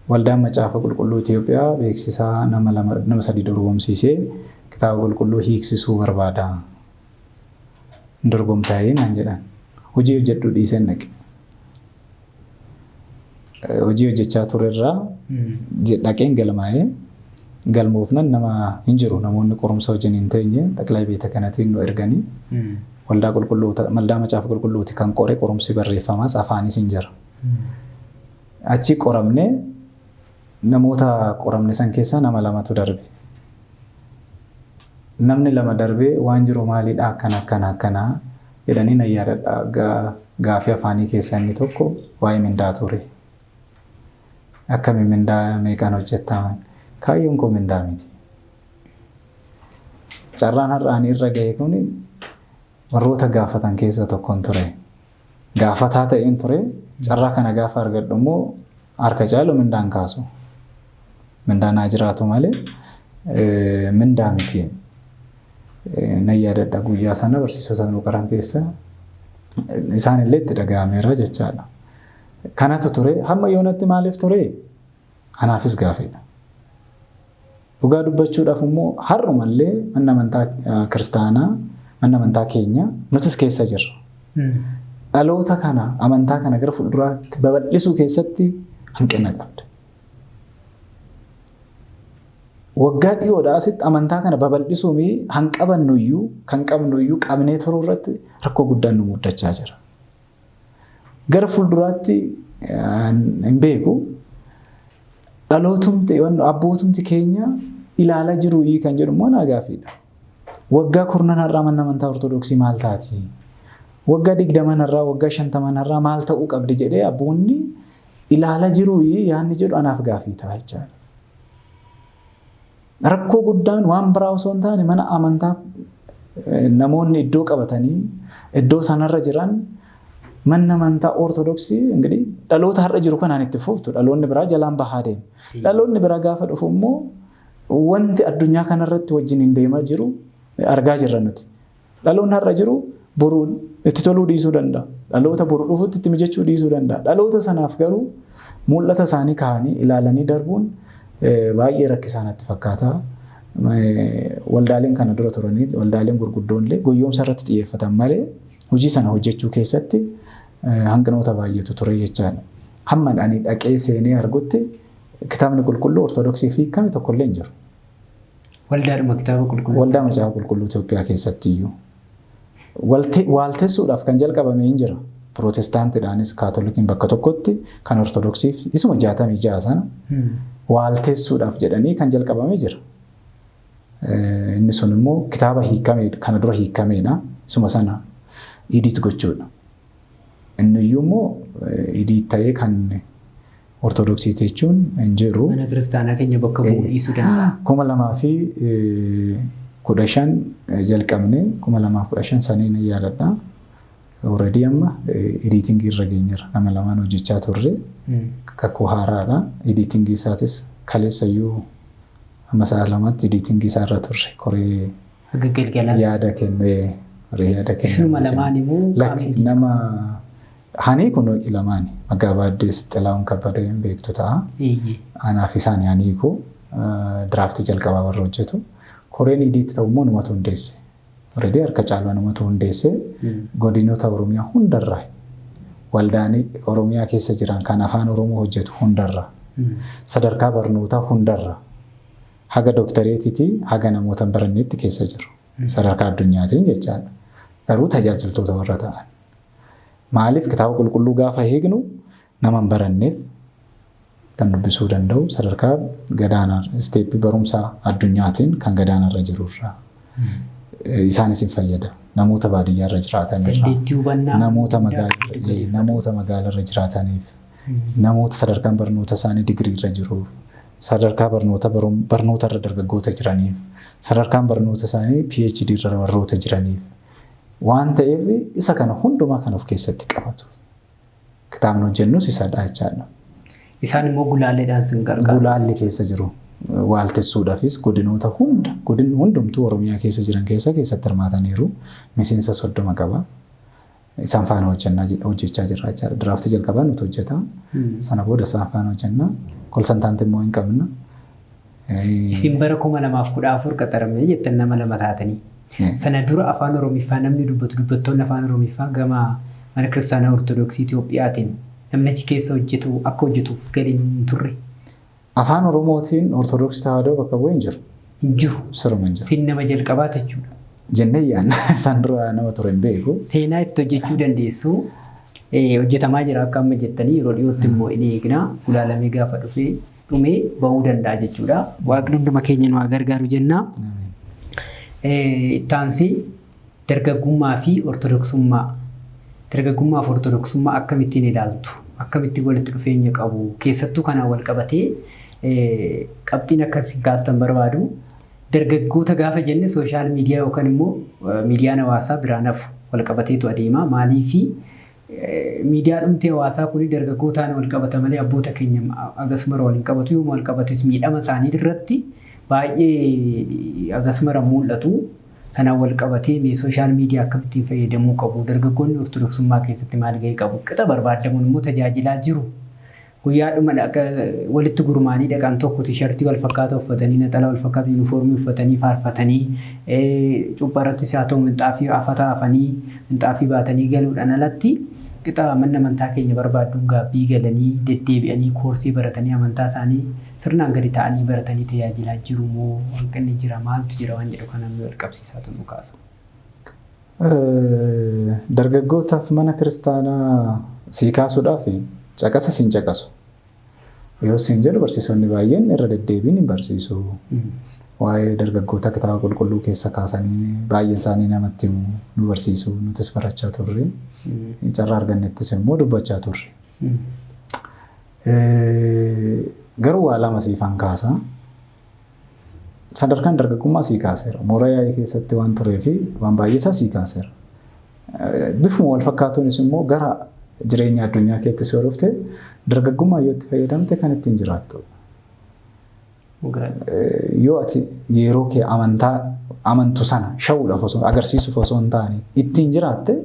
waldaan macaafa qulqulluu Itoophiyaa beeksisaa nama 3 dorgomsiisee kitaaba qulqulluu hiiksisuu barbaada. Dorgomtaa'ee naan jedhan. Hojii hojjedhu dhiiseen dhaqe. hojii hojjechaa turerraa dhaqeen galmaa'ee galmoofnan nama hin jiru namoonni qorumsa wajjin hin teenye xaqilaa beeta kanatiin nu erganii waldaa qulqulluuta maldaa macaafa qulqulluuti kan qore qorumsi barreeffamaas afaanis hin jira. Achi qoramne namoota qoramne san keessaa nama lamatu darbe. Namni lama darbee waan jiru maalidha akkana jedhanii na yaadadha gaafii afaanii keessaa inni tokko waa'ee mindaa ture. Akkami mindaa meeqaan hojjettaman kaayyoon koo mindaa miti. Carraan har'aan irra ga'e kun warroota gaafatan keessa tokkoon ture. Gaafataa ta'een ture carraa kana gaafa argadhu immoo harka caalu mindaan kaasu. Mindaan haa jiraatu malee mindaa miti. Na yaadadha guyyaa sana barsiisota nu qaran keessa isaan illee itti dhaga'ameera jechaadha. Kanatu ture hamma yoonatti maaliif ture anaafis gaaffiidha. Dhugaa dubbachuudhaaf immoo har'umallee mana amantaa kiristaanaa mana amantaa keenya nutis keessa jirra. Dhaloota kana amantaa kana gara fuulduraatti babal'isuu keessatti hanqina qabda. Waggaa dhiyoodhaa asitti amantaa kana babal'isuu fi hanqabannuyyuu kan qabnuyyuu qabnee turuu irratti rakkoo guddaan nu muddachaa jira. Gara fuulduraatti hin beeku dhalootumti abbootumti keenya ilaalaa jiru kan jedhu immoo naa gaaffiidha. Waggaa kurnan har'aa mana amantaa ortodoksii maal taati? Waggaa 20 har'aa waggaa 50 har'aa maal ta'uu qabdi jedhee abboonni ilaalaa jiru yaanni jedhu anaaf gaaffii ta'a jechaadha. Rakkoo guddaan waan biraa osoo hin taane mana amantaa namoonni iddoo qabatanii iddoo sanarra jiran mana amantaa ortodoksii ingirii dhaloota har'a jiru kanaan itti fuftu dhaloonni biraa jalaan bahaa deemu. Dhaloonni biraa gaafa dhufu immoo wanti addunyaa kanarratti wajjin hin deemaa jiru argaa jirra nuti. Dhaloonni har'a jiru boru itti toluu dhiisuu danda'a. Dhaloota boru dhufutti itti mijachuu dhiisuu danda'a. Dhaloota sanaaf garuu mul'ata isaanii kaa'anii ilaalanii darbuun baay'ee rakkisaa natti fakkaata. Waldaaleen kana dura turanii waldaaleen gurguddoonillee guyyoomsa irratti xiyyeeffatan malee hojii sana hojjechuu keessatti hanqinoota baay'eetu ture jechaadha. Hamma ani dhaqee seenee argutti kitaabni qulqulluu ortodoksii fi kami tokkollee hin jiru. Waldaadhuma kitaaba qulqulluu. Waldaa macaafa qulqulluu Itoophiyaa keessatti iyyuu. Waaltessuudhaaf kan jalqabame hin jira. Pirootestaantiidhaanis kaatolikiin bakka tokkotti kan ortodoksii fi isuma 66 sana waaltessuudhaaf jedhanii kan jalqabame jira. Inni sun immoo kitaaba hiikamee kana dura hiikameedha. Isuma sana idiit gochuudha. Inni iyyuu immoo idiit ta'ee kan ortodoksii jechuun hin jiru. Mana kiristaanaa keenya bakka bu'uu dhiisuu danda'a. 2015 jalqabne 2015 saniin yaadadha. Already amma editingii irra geenyeera. Nama lamaan hojjechaa turre. Kakuu haaraadha. Editingii isaatis kaleessayyuu amma sa'a lamatti editingii isaa irra turre. Koree yaada kennee Isinuma lamaan immoo nama hani kun lamaani. Magaabaaddees Xilaawun Kabbadee beektu ta'a. Anaaf isaan hani ko draaftii jalqabaa warra hojjetu. Koreen ediit ta'u immoo numatu hundeesse. Already harka caalaa numatu hundeesse godinoota Oromiyaa hundarraa waldaanii Oromiyaa keessa jiran kan afaan Oromoo hojjetu hundarraa sadarkaa barnootaa hundarraa haga dooktareetiitii haga namoota baranneetti keessa jiru. Sadarkaa addunyaatiin jechaadha. Garuu tajaajiltoota warra ta'an. Maaliif kitaaba qulqulluu gaafa eegnu nama hin baranneef kan dubbisuu danda'u sadarkaa gadaanaa isteeppii barumsaa addunyaatiin kan gadaanarra jirurraa. Isaanis hin fayyada. Namoota baadiyyaa irra jiraatanirraa. Namoota magaalarra jiraataniif. Namoota sadarkaan barnoota isaanii digirii irra jiruuf. Sadarkaa barnoota irra dargaggoota jiraniif. Sadarkaan barnoota isaanii PhD irra warroota jiraniif. Waan ta'eef isa kana hundumaa kan of keessatti qabatu. Kitaabni hojjennus isadha jechaadha. Isaan immoo gulaalleedhaan sin gargaaru. Gulaalli keessa jiru. Waaltessuudhaafis godinoota hundumtuu Oromiyaa keessa jiran keessatti hirmaataniiru. Miseensa 30 qaba. Isaan faana hojjechaa jirra jechaadha. Diraaftii jalqabaa nuti hojjeta. Sana booda isaan faana hojjenna. Konsaltaantii immoo hin qabna. Isin bara 2014 qaxaramee jettan nama lama taatanii. Sana dura afaan Oromiffaa namni dubbattoonni afaan Oromiffaa gama mana kiristaanaa Ortodoksii Itoophiyaatiin namni achi keessa hojjetu akka hojjetuuf galiin hin turre. Afaan Oromootiin Ortodoksii Tawaahidoo bakka bu'ee hin jiru. Hin jiru. Siruma hin jiru. Sin nama jalqabaata jechuudha. Jennee yaadna isaan dura nama ture hin beeku. Seenaa itti hojjechuu dandeessu hojjetamaa jira akka amma jettanii yeroo dhiyootti immoo inni eegna ulaalamee gaafa dhufee dhumee bahuu danda'a jechuudha. Waaqni hunduma keenya nu haa gargaaru jenna. Ittaansi dargaggummaa fi ortodoksummaa. Dargaggummaa fi ortodoksummaa akkamittiin ilaaltu? Akkamittiin walitti dhufeenya qabu? Keessattuu kanaan wal qabatee qabxiin akkasii kaastan barbaadu. Dargaggoota gaafa jenne sooshaal miidiyaa yookaan immoo miidiyaan hawaasaa biraan hafu wal qabateetu adeema. Maaliif miidiyaa dhumtee hawaasaa kun dargaggootaan wal qabata malee abboota keenya agasmara waliin qabatu yoo wal qabates miidhama isaanii irratti baay'ee agasmara mul'atu. Sanaan wal qabatee mee sooshaal miidiyaa akkamittiin fayyadamuu qabu? Dargaggoonni ortodoksummaa keessatti maal gahee qabu? Qixa barbaadamuun immoo tajaajilaa jiru. Guyyaadhuma walitti gurmaanii dhaqan tokko tiishartii wal fakkaata uffatanii naxala wal fakkaata yuunifoormii uffatanii faarfatanii cuupharattis haa ta'u minxaafii afataa hafanii minxaafii baatanii galuudhaan alatti qixa manna amantaa keenya barbaaduun gaabbii galanii deddeebi'anii koorsii baratanii amantaa isaanii sirnaan gadi ta'anii baratanii tajaajilaa jiru moo hanqinni jira maaltu jira waan jedhu kanaan wal qabsiisaa tunu kaasa. Dargaggootaaf mana kiristaanaa sii kaasuudhaaf caqasa siin caqasu. Yoo siin jedhu barsiisonni baay'een irra deddeebiin hin barsiisu. Waa'ee dargaggoota kitaaba qulqulluu keessa kaasanii baay'een isaanii namatti nu barsiisu. Nutis barachaa turre. Carraa argannettis immoo dubbachaa turre. Garuu waa lama siifan kaasa. Sadarkaan dargaggummaa sii kaaseera. Mooraa yaa'ii keessatti waan turee fi waan baay'ee isaa sii kaaseera. Bifuma wal fakkaatuunis immoo gara jireenya addunyaa keessatti yoo dhufte dargaggummaa yoo itti fayyadamte kan ittiin jiraattu. Yoo ati yeroo kee amantu sana shawuudhaaf osoo agarsiisuuf osoo hin taane ittiin jiraatte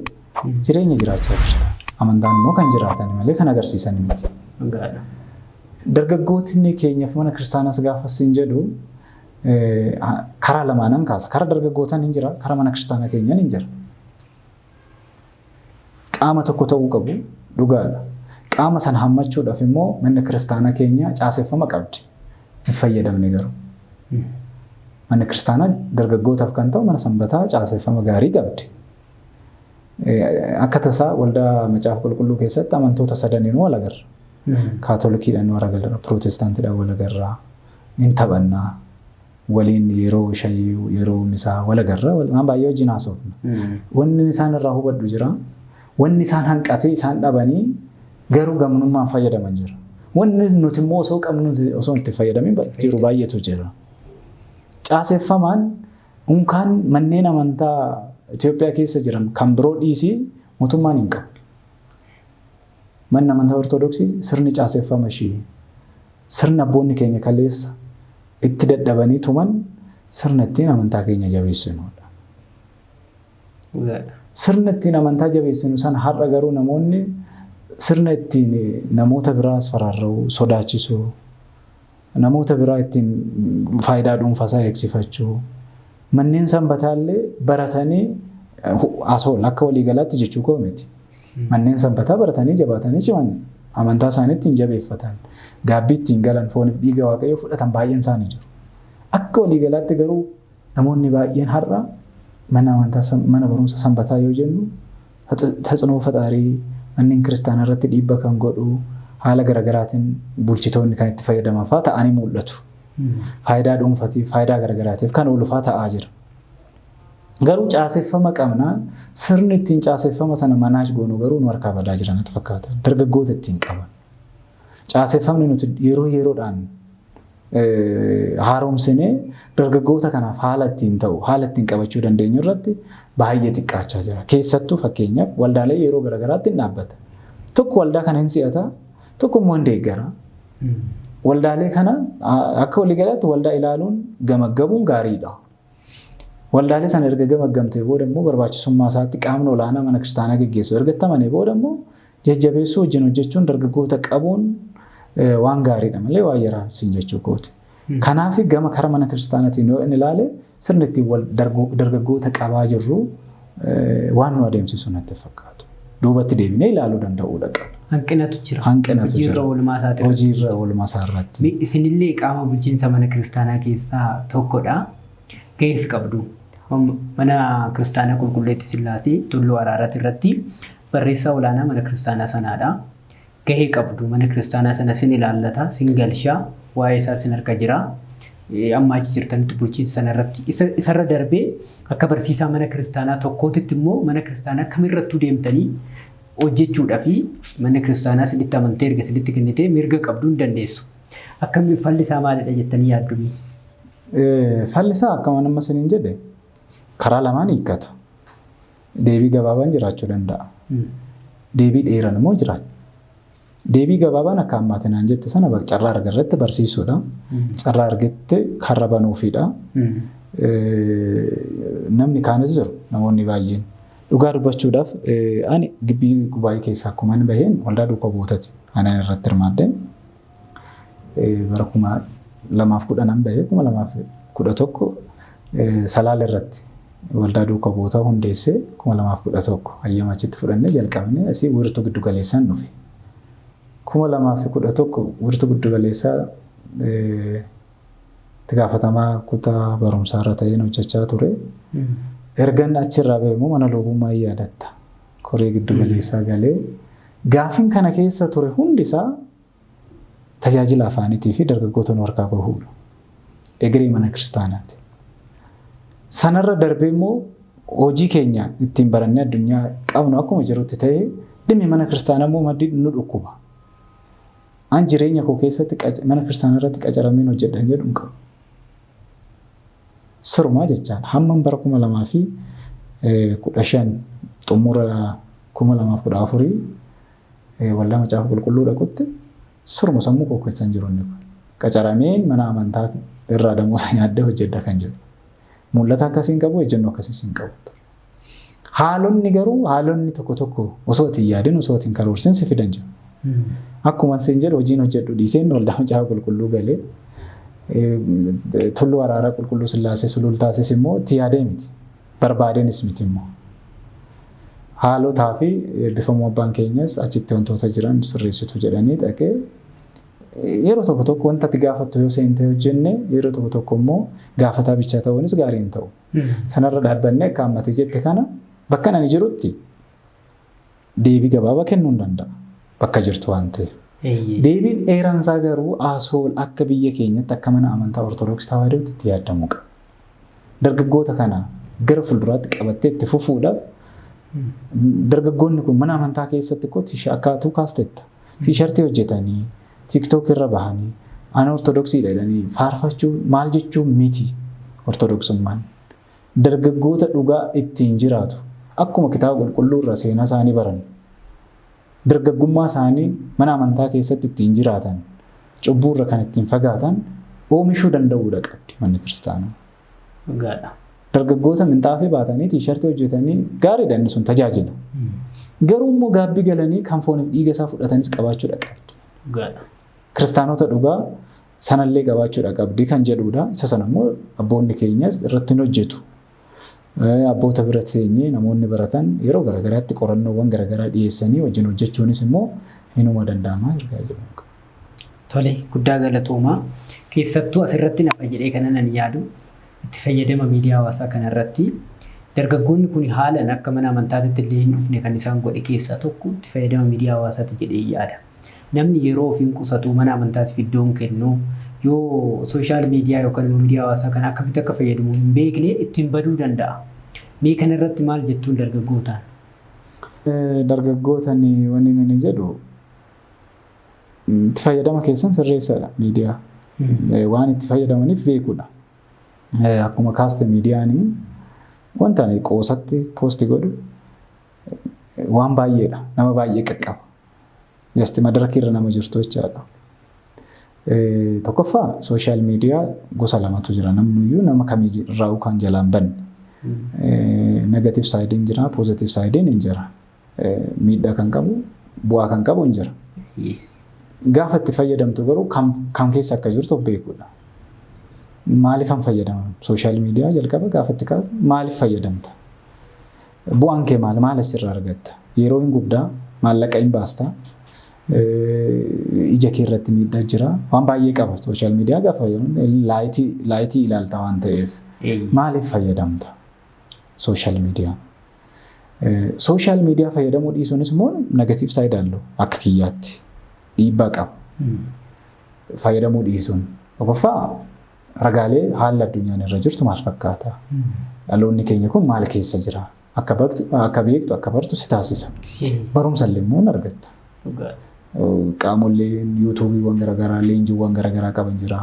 jireenya jiraachaa jirta. Amantaan immoo kan jiraatan malee kan agarsiisan miti. Dargaggootni keenyaaf mana kiristaanas gaafas hin jedhu karaa lamaanan kaasa. Karaa dargaggootaan hin jira, karaa mana kiristaanaa keenyaan hin jira. Qaama tokko ta'uu qabu dhugaadha. Qaama sana hammachuudhaaf immoo manni kiristaanaa keenya caaseffama qabdi. Hin fayyadamne garuu. Manni kiristaanaa dargaggootaaf kan ta'u mana sanbataa caaseffama gaarii qabdi. Akka tasaa waldaa macaafa qulqulluu keessatti amantoota sadaniinuu wal agarra. Kaatolikiidhaan wal agarra, Pirootestaantiidhaan wal agarra, hin taphannaa. Waliin yeroo shayyuu, yeroo misaa wal agarra, waan baay'ee wajjin haasofna. Wanni isaan irraa hubadhu jira. Wanni isaan hanqatee isaan dhabanii garuu gamnummaan fayyadaman jira. Wanni nuti immoo osoo qabnu osoo itti fayyadamin jiru baay'eetu jira. Caaseffamaan unkaan manneen amantaa Itoophiyaa keessa jiran kan biroo dhiisii mootummaan hin qabu. Manni amantaa Ortodoksii sirni caaseffama ishee sirna abboonni keenya kaleessa itti dadhabanii tuman sirna ittiin amantaa keenya jabeessinudha. Sirna ittiin amantaa jabeessinu sana har'a garuu namoonni sirna ittiin namoota biraas faraarra'u sodaachisuu namoota biraa ittiin faayidaa dhuunfaasaa eegsifachuu manneen sanbataallee baratanii asoola akka waliigalaatti jechuu koo miti. Manneen sanbataa baratanii jabaatanii ciman amantaa isaanii ittiin jabeeffatan gaabbii ittiin galan fooniif dhiiga waaqayyoo fudhatan baay'een isaanii jiru. Akka waliigalaatti garuu namoonni baay'een har'a mana barumsa sanbataa yoo jennu taatsunoo fataarii manneen kiristaanaa irratti dhiibba kan godhu haala garagaraatiin bulchitoonni kan itti fayyadaman fa'aa ta'anii mul'atu. Faayidaa dhuunfaatiif faayidaa garagaraatiif kan oolu fa'aa ta'aa jira. Garuu caaseffama qabna sirni ittiin caaseffama sana manaaj goonu garuu nu harkaa badaa jiran natti fakkaata. Dargaggoota ittiin qaban. Caaseffamni nuti yeroo yeroodhaan haaromsinee dargaggoota kanaaf haala ittiin ta'u haala ittiin qabachuu dandeenyu irratti baay'ee xiqqaachaa jira. Keessattuu fakkeenyaaf waldaalee yeroo garagaraatti hin dhaabbata. Tokko waldaa kana hin si'ata tokko immoo hin deeggara. Waldaalee kana akka waliigalaatti waldaa ilaaluun gamaggamuun gaariidha. Waldaalee sana erga gamaggamtee booda immoo barbaachisummaa isaatti qaamni olaanaa mana kiristaanaa geggeessu ergattamanii booda immoo jajjabeessuu wajjin hojjechuun dargaggoota qabuun waan gaariidha malee waan yaraamsiin jechuu kooti. Kanaaf gama karaa mana kiristaanaatiin yoo inni ilaale sirni ittiin dargaggoota qabaa jirru waan nu adeemsisu natti fakkaatu. duubatti deebinee ilaaluu danda'uudha qaba. Hanqinatu jira. Hojiirra oolmaa isaarratti. Isinillee qaama bulchiinsa mana kiristaanaa keessaa tokkodha. Gahee qabdu. Mana kiristaanaa Qulqulleetti Sillaasee Tulluu Araaraatti irratti barreessaa olaanaa mana kiristaanaa sanaadha. Gahee qabdu mana kiristaanaa sana sin ilaallata, sin galshaa, waa'ee isaa sin harka jira. Amma achi jirtanitti bulchiinsa sanarratti isarra darbee akka barsiisaa mana kiristaanaa tokkootitti immoo mana kiristaanaa kamirrattuu deemtanii hojjechuudhaa fi mana kiristaanaa sinitti amantee erga sinitti kennitee mirga qabduu hin dandeessu. Akkamiin falli isaa maalidha jettanii yaaddumi? Falli isaa akkama nama siniin jedhe karaa lamaan hiikkata. Deebii gabaabaan jiraachuu danda'a. Deebii dheeraan immoo jiraata. Deebii gabaabaan akka ammaatiin aan jette sana carraa argarratti barsiisuudha. Carraa argatte karra banuufiidha. Namni kaanis jiru namoonni baay'een. Dhugaa dubbachuudhaaf ani gibbii gubaayii keessaa akkuma inni baheen waldaa duukaa buutati. Anan irratti hirmaaddeen bara 2010 bahee 2011 Salaal irratti waldaa duukaa buutaa hundeessee 2011 hayyama achitti fudhannee jalqabnee asii wiirtuu giddu galeessaan dhufe. 2011 wiirtuu giddu galeessaa itti gaafatamaa kutaa barumsaa irra ta'een hojjechaa ture. Ergan achirraa bahee immoo mana loogummaa yaadatta. Koree giddu galeessaa galee gaafiin kana keessa ture hundisaa tajaajila afaaniitii fi dargaggoota nu harkaa bahuudha. Egeree mana kiristaanaati. Sanarra darbee immoo hojii keenya ittiin barannee addunyaa qabnu akkuma jirutti ta'ee dhimmi mana kiristaanaa immoo maddii nu dhukkuba. An jireenya koo keessatti mana kiristaanaa irratti qacarameen hojjedhan jedhu hin qabu. Sirumaa jechaan hamman bara 2015 xumura 2014 waldaa macaafa qulqulluu dhaqutti siruma sammuu koo keessan jiru inni kun. Qacarameen mana amantaa irraa damoosa nyaaddee hojjedha kan jedhu. Mul'ata akkasiin qabu ejjennoo akkasiis hin qabu. Haalonni garuu haalonni tokko tokko osoo itti yaadin osoo itti karoorsin si fidan jiru. Akkuma isin jedhu hojiin hojjedhu dhiiseen waldaa macaafa qulqulluu galee Tulluu Araaraa Qulqulluu Sillaasee sulultaasis immoo itti yaadee miti. Barbaadenis miti immoo. Haalotaa fi bifamoo abbaan keenyas achitti wantoota jiran sirreessitu jedhanii dhaqee yeroo tokko tokko wanta ati gaafattu yoo seentee hojjenne yeroo tokko tokko immoo gaafataa bichaa ta'uunis gaarii hin ta'u. Sanarra dhaabbannee akka ammati jette kana bakka ani jirutti deebii gabaabaa kennuu hin danda'a. Bakka jirtu waan ta'eef. Deebiin dheeraan isaa garuu asool akka biyya keenyatti akka mana amantaa Ortodoksii Tawaahidootti itti yaadamuu qaba. Dargaggoota kana gara fuulduraatti qabattee itti fufuudhaaf dargaggoonni kun mana amantaa keessatti akkaatuu kaastetta. Tiishartii hojjetanii, TikTok irra bahanii, ana Ortodoksiidha jedhanii faarfachuu maal jechuu miti Ortodoksummaan. Dargaggoota dhugaa ittiin jiraatu akkuma kitaaba qulqulluu irra seenaa isaanii baran. Dargaggummaa isaanii mana amantaa keessatti ittiin jiraatan, cubbuu irra kan ittiin fagaatan oomishuu danda'uudha qabdi manni kiristaanaa. Dargaggoota minxaafii baatanii tiishartii hojjetanii gaariidha inni sun tajaajila. Garuu immoo gaabbii galanii kan fooniif dhiiga isaa fudhatanis qabaachuudha qabdi. Kiristaanota dhugaa sanallee qabaachuudha qabdi kan jedhuudha. Isa sana immoo abboonni keenyas irratti hin hojjetu. Abboota bira teenyee namoonni baratan yeroo garagaraatti qorannoowwan garagaraa dhiyeessanii wajjin hojjechuunis immoo hinuma danda'amaa ergaa jiru. Tole guddaa galatoomaa keessattuu asirratti nafa jedhee kana nan yaadu itti fayyadama miidiyaa hawaasaa kanarratti dargaggoonni kun haalan akka mana amantaatti illee hin dhufne kan isaan godhe keessaa tokko itti fayyadama miidiyaa hawaasaatti jedhee yaada. Namni yeroo ofiin qusatu mana amantaatiif iddoon kennu yoo sooshaal miidiyaa yookaan miidiyaa hawaasaa kana akkamitti akka fayyadamu hin beekne ittiin baduu danda'a. Mee kanarratti maal jettuun dargaggootaan? Dargaggootaan wanni inni jedhu itti fayyadama keessan sirreessadha miidiyaa. Waan itti fayyadamaniif beekuudha. Akkuma kaaste miidiyaanii wanta qoosatti poosti godhu waan baay'eedha. Nama baay'ee qaqqaba. Jasti madarakii irra nama jirtu jechaadha. Tokkoffaa sooshaal miidiyaa gosa lamatu jira. Namnuyyuu nama kamirraa kan jalaan banne. Negative saayidiin jira, positive saayidiin hin jira. Miidhaa kan qabu, bu'aa kan qabu hin jira. Gaafa itti fayyadamtu garuu kam keessa akka jirtu beekuudha. Maaliifan fayyadama? Sooshaal miidiyaa jalqaba gaafa itti kaa'u maaliif fayyadamta? Bu'aan kee maal achirraa argatta? yeroo hin gubdaa maallaqa hin baastaa ija kee irratti miidhaa jira waan baay'ee qaba sooshaal miidiyaa gaafa laayitii ilaalta waan ta'eef maaliif fayyadamta sooshaal miidiyaa? Sooshaal miidiyaa fayyadamuu dhiisuunis immoo negatiiv saayid aለው akka kiyyaatti dhiibbaa qaba. Fayyadamuu dhiisuun tokkoffaa ragaalee haala addunyaan irra jirtu maal fakkaata? Dhaloonni keenya kun maal keessa jira? Akka beektu akka bartu si taasisa. Barumsa illee immoo argatta. Qaamoleen yuutuubiiwwan garaagaraa leenjiiwwan garaagaraa qaban jira.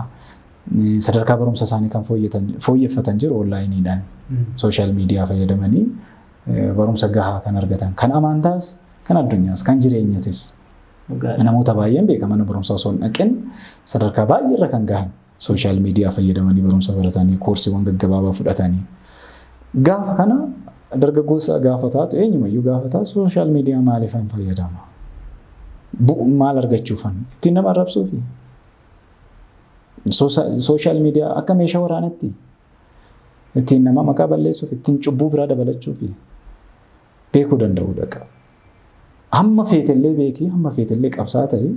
Sadarkaa barumsa isaanii kan fooyyeffatan jiru onlaayiniidhaan sooshaal miidiyaa fayyadamanii barumsa gahaa kan argatan kan amantaas kan addunyaas kan jireenyatis namoota baay'een beeka mana barumsaa osoo hin dhaqin sadarkaa baay'ee irra kan gahan sooshaal miidiyaa fayyadamanii barumsa baratanii koorsiiwwan gaggabaabaa fudhatanii gaafa kana dargaggoota gaafa taatu eenyumayyuu gaafa taatu sooshaal miidiyaa maaliif hin fayyadama? Maal argachuufan ittiin nama arrabsuufi sooshaal miidiyaa akka meeshaa waraanaatti ittiin nama maqaa balleessuuf ittiin cubbuu biraa dabalachuufi beekuu danda'uudha qaba. Hamma feetellee beekii hamma feetellee qabsaa ta'e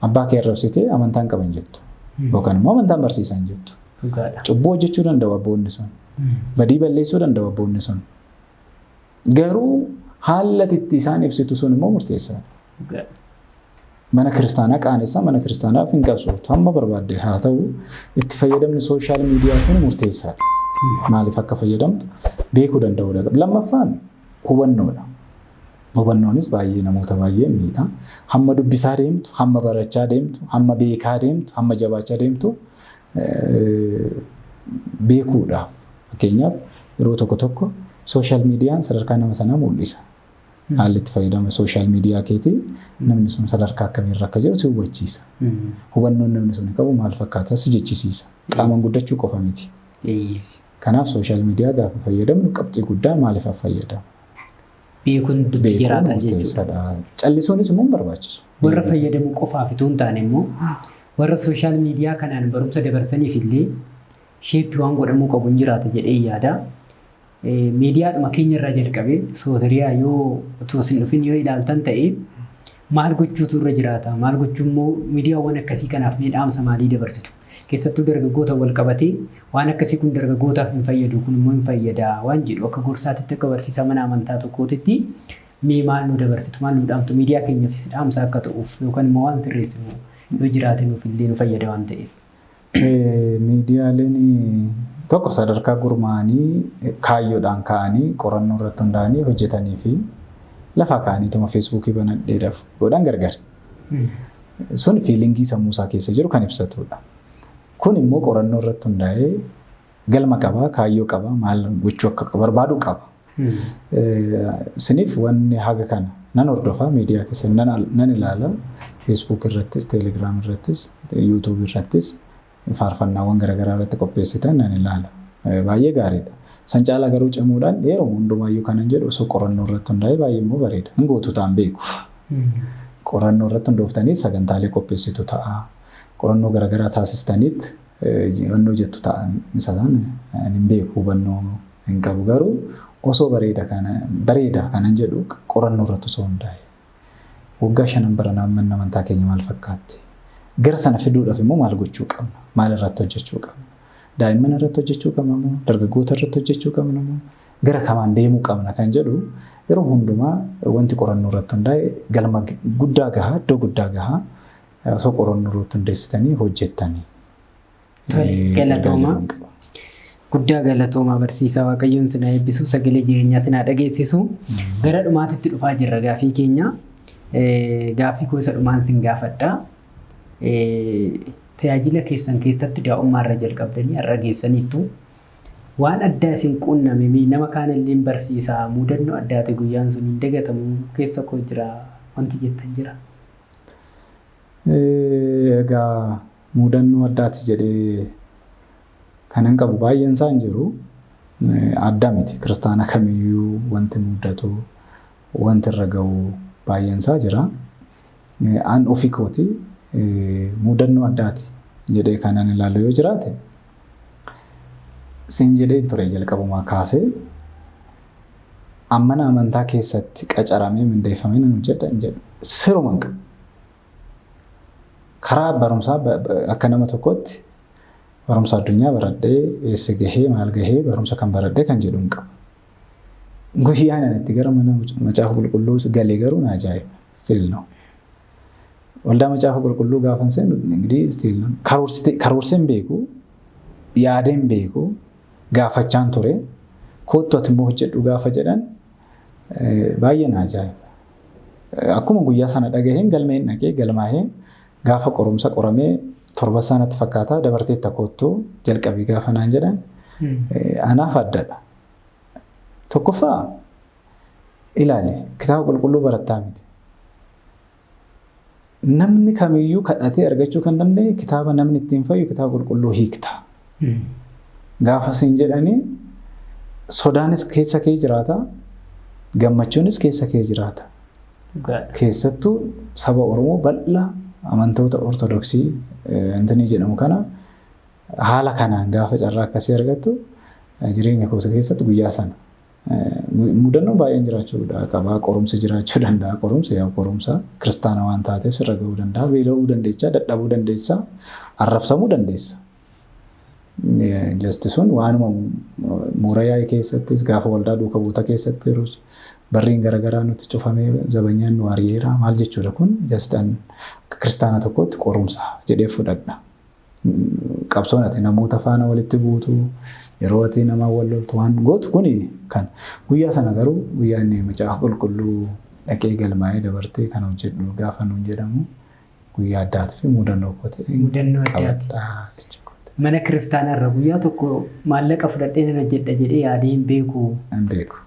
abbaa kee arrabsitee amantaan qaban jettu yookaan immoo amantaan barsiisan jettu. Cubbuu hojjechuu danda'u abboonni sun badii balleessuu danda'u abboonni sun garuu haala itti isaan ibsitu sun immoo murteessaadha. Mana kiristaanaa qaanessaa mana kiristaanaaf hin qabsootu hamma barbaadde haa ta'u itti fayyadamni sooshaal miidiyaa sun murteessaadha. Maaliif akka fayyadamtu beekuu danda'uudha qaba. Lammaffaan hubannoodha. Hubannoonis baay'ee namoota baay'ee miidha. Hamma dubbisaa deemtu, hamma barachaa deemtu, hamma beekaa deemtu, hamma jabaachaa deemtu beekuudhaaf. Fakkeenyaaf yeroo tokko sooshaal miidiyaan sadarkaa nama sanaa mul'isa. Haalli itti fayyadama sooshaal miidiyaa keetii namni sun sadarkaa akkamiirra akka jiru si hubachiisa. Hubannoon namni sun qabu maal fakkaata si jechisiisa. Qaamaan guddachuu qofa miti. Kanaaf sooshaal miidiyaa gaafa fayyadamnu qabxii guddaa maaliif fayyadama? Beekuun dutti jiraata jechuudha. Callisuunis immoo barbaachisu. Warra fayyadamu qofaaf itoo hin taane immoo warra sooshaal miidiyaa kanaan barumsa dabarsaniif illee sheeppii waan godhamuu qabu hin jiraata jedhee yaada. Miidiyaadhuma keenya irraa jalqabee sootiriyaa yoo utuu isin dhufin yoo ilaaltan ta'e maal gochuutu irra jiraata? Maal gochuu immoo miidiyaawwan akkasii kanaaf dhaamsa maalii dabarsitu? Keessattuu dargaggoota wal qabatee waan akkasii kun dargaggootaaf hin fayyadu kun immoo hin fayyada waan jedhu akka gorsaatitti akka barsiisaa mana amantaa tokkootitti mee maal nu dabarsitu maal nu dhaamtu miidiyaa keenyaafis dhaamsa akka ta'uuf yookaan immoo waan sirreessinu yoo jiraate nuuf illee nu fayyada waan ta'eef. Miidiyaaleen tokko sadarkaa gurmaa'anii kaayyoodhaan ka'anii qorannoo irratti hundaa'anii hojjetanii fi lafa kaa'aniituma feesbuukii banadheedhaaf godhan gargar. Sun fiilingii sammuu isaa keessa jiru kan ibsatudha. Kun immoo qorannoo irratti hundaa'ee galma qaba, kaayyoo qaba, maal gochuu akka barbaadu qaba. Isiniif wanni haga kana nan hordofaa miidiyaa keessa nan ilaala. Feesbuuk irrattis, teelegiraam irrattis, yuutuub irrattis faarfannaawwan garaagaraa irratti qopheessitan nan ilaala. Baay'ee gaariidha. San caalaa garuu cimuudhaan yeroo hundumaayyuu kanan jedhu osoo qorannoo irratti hundaa'ee baay'ee immoo bareeda. Hin gootu ta'an beeku. Qorannoo irratti hundooftanii sagantaalee qopheessitu ta'a. Qorannoo garaagaraa taasistaniit hubannoo jettu ta'an isaan hin beeku hubannoo hin qabu garuu osoo bareeda kanan jedhu qorannoo irratti osoo hundaa'e. Waggaa 5 baranaa mana amantaa keenya maal fakkaatti? Gara sana fiduudhaaf immoo maal gochuu qabna? Maal irratti hojjechuu qabna? Daa'imman irratti hojjechuu qabna moo? Dargaggoota irratti hojjechuu qabna moo? Gara kamaan deemuu qabna kan jedhu yeroo hundumaa wanti qorannoo irratti hundaa'e galma guddaa gahaa, iddoo guddaa gahaa osoo qorannoo irratti hundeessitanii hojjettanii. Galatoomaa. Guddaa galatoomaa barsiisaa Waaqayyoon sinaa eebbisu sagalee jireenyaa sinaa dhageessisu. Gara dhumaatitti dhufaa jirra gaafii keenya. Gaafii gosa dhumaan sin gaafadha. Tajaajila keessan keessatti daa'ummaa irra jalqabdanii har'a geessaniittu waan addaa isin quunname nama kaan illee barsiisaa mudannoo addaati guyyaan sun hin dagatamu keessa koo jira wanti jettan jira. Egaa mudannoo addaati jedhee kanan qabu baay'een isaa hin jiru. Adda miti kiristaana kamiyyuu wanti mudatu wanti irra ga'u baay'een isaa jira. An ofii kooti mudannoo addaati jedhee kanan ilaalu yoo jiraate sin jedhee ture jalqabumaa kaasee ammana amantaa keessatti qacaramee mindeeffamee nan hojjedha hin jedhu siruman qabu. Karaa barumsaa akka nama tokkotti barumsa addunyaa baradhee eessa gahee maal gahee barumsa kan baradhee kan jedhu hin qabu. Guyyaan ani itti gara mana macaafa qulqulluu galee garuu na ajaa'iba. Still no. Waldaa macaafa qulqulluu gaafa seenu ingirii still no. Karoorseen beeku yaadeen beeku gaafachaan ture kootu ati immoo hojjedhu gaafa jedhan baay'ee na ajaa'iba. Akkuma guyyaa sana dhagaheen galmeen dhaqee galmaahee gaafa qorumsa qoramee torba sanatti fakkaata dabartee takkoottu jalqabii gaafa naan jedhan anaaf addadha. Tokkoffaa ilaali kitaaba qulqulluu barattaa miti. Namni kamiyyuu kadhatee argachuu kan danda'e kitaaba namni ittiin fayyu kitaaba qulqulluu hiikta. Gaafa siin jedhanii sodaanis keessa kee jiraata gammachuunis keessa kee jiraata. Keessattuu saba Oromoo bal'aa amantoota Ortodoksii intanii jedhamu kana haala kanaan gaafa carraa akkasii argattu jireenya koo keessatti guyyaa sana mudannoo baay'een jiraachuu qaba. Qorumsi jiraachuu danda'a. Qorumsa kiristaana waan taateef sirra gahuu danda'a. Beela'uu dandeessa, dadhabuu dandeessa, arrabsamuu dandeessa. Lesti sun waanuma Moorayaa keessattis gaafa waldaa duuka buuta keessatti barriin garaagaraa nutti cufamee zabanyaan nu ari'eera maal jechuudha kun jastaan kiristaana tokkotti qorumsa jedhee fudhadha. Qabsoon ati namoota faana walitti buutu yeroo ati nama wal loltu waan gootu kun kan guyyaa sana garuu guyyaa inni macaafa qulqulluu dhaqee galmaa'ee dabartee kan hojjedhu gaafa nuun jedhamu guyyaa addaati fi mudannoo addaati. Mana kiristaanaa irra guyyaa tokko maallaqa fudhadhee nana jedha jedhee yaadee hin beeku.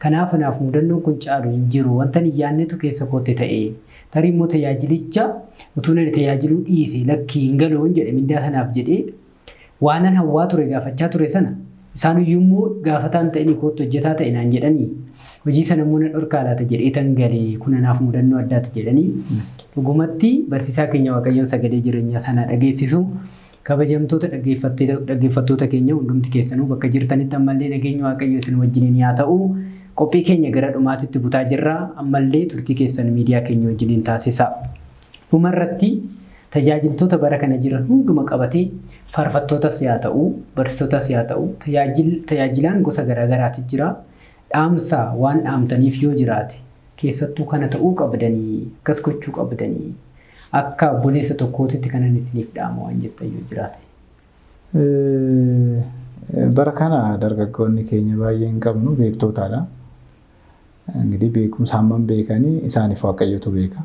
Kanaaf mudannoon kun caalu hin jiru. Wanta hin yaadnetu keessa kootti ta'e. Tarii immoo tajaajilicha utuu nani tajaajiluu dhiise lakkii hin galoon jedhe mindaa sanaaf jedhee waanan hawwaa ture gaafachaa ture sana isaan iyyuu immoo gaafataan ta'anii kootti hojjetaa ta'e naan jedhanii hojii sana immoo na dhorkaa laata jedhee tan galee kun anaaf mudannoo addaati jedhanii dhugumatti barsiisaa keenya Waaqayyoon sagalee jireenyaa sana dhageessisu. Kabajamtoota dhaggeeffattoota keenya hundumti keessanuu bakka jirtanitti ammallee nageenya Waaqayyoo isin wajjiniin yaa ta'u qophii keenya gara dhumaatitti butaa jirra ammallee turtii keessan miidiyaa keenya wajjiniin taasisa. Dhumarratti tajaajiltoota bara kana jiran hunduma qabatee faarfattootas yaa ta'u barsiisotas yaa ta'u tajaajilaan gosa garaagaraati jira. Dhaamsa waan dhaamtaniif yoo jiraate keessattuu kana ta'uu qabdanii akkas gochuu qabdanii. Akka obboleessa tokkootitti kanan itiniif dhaamu waan jettan yoo jiraate. Bara kana dargaggoonni keenya baay'ee hin qabnu beektotaadha. Ingirii beekumsa hamman beekanii isaaniif Waaqayyotu beeka.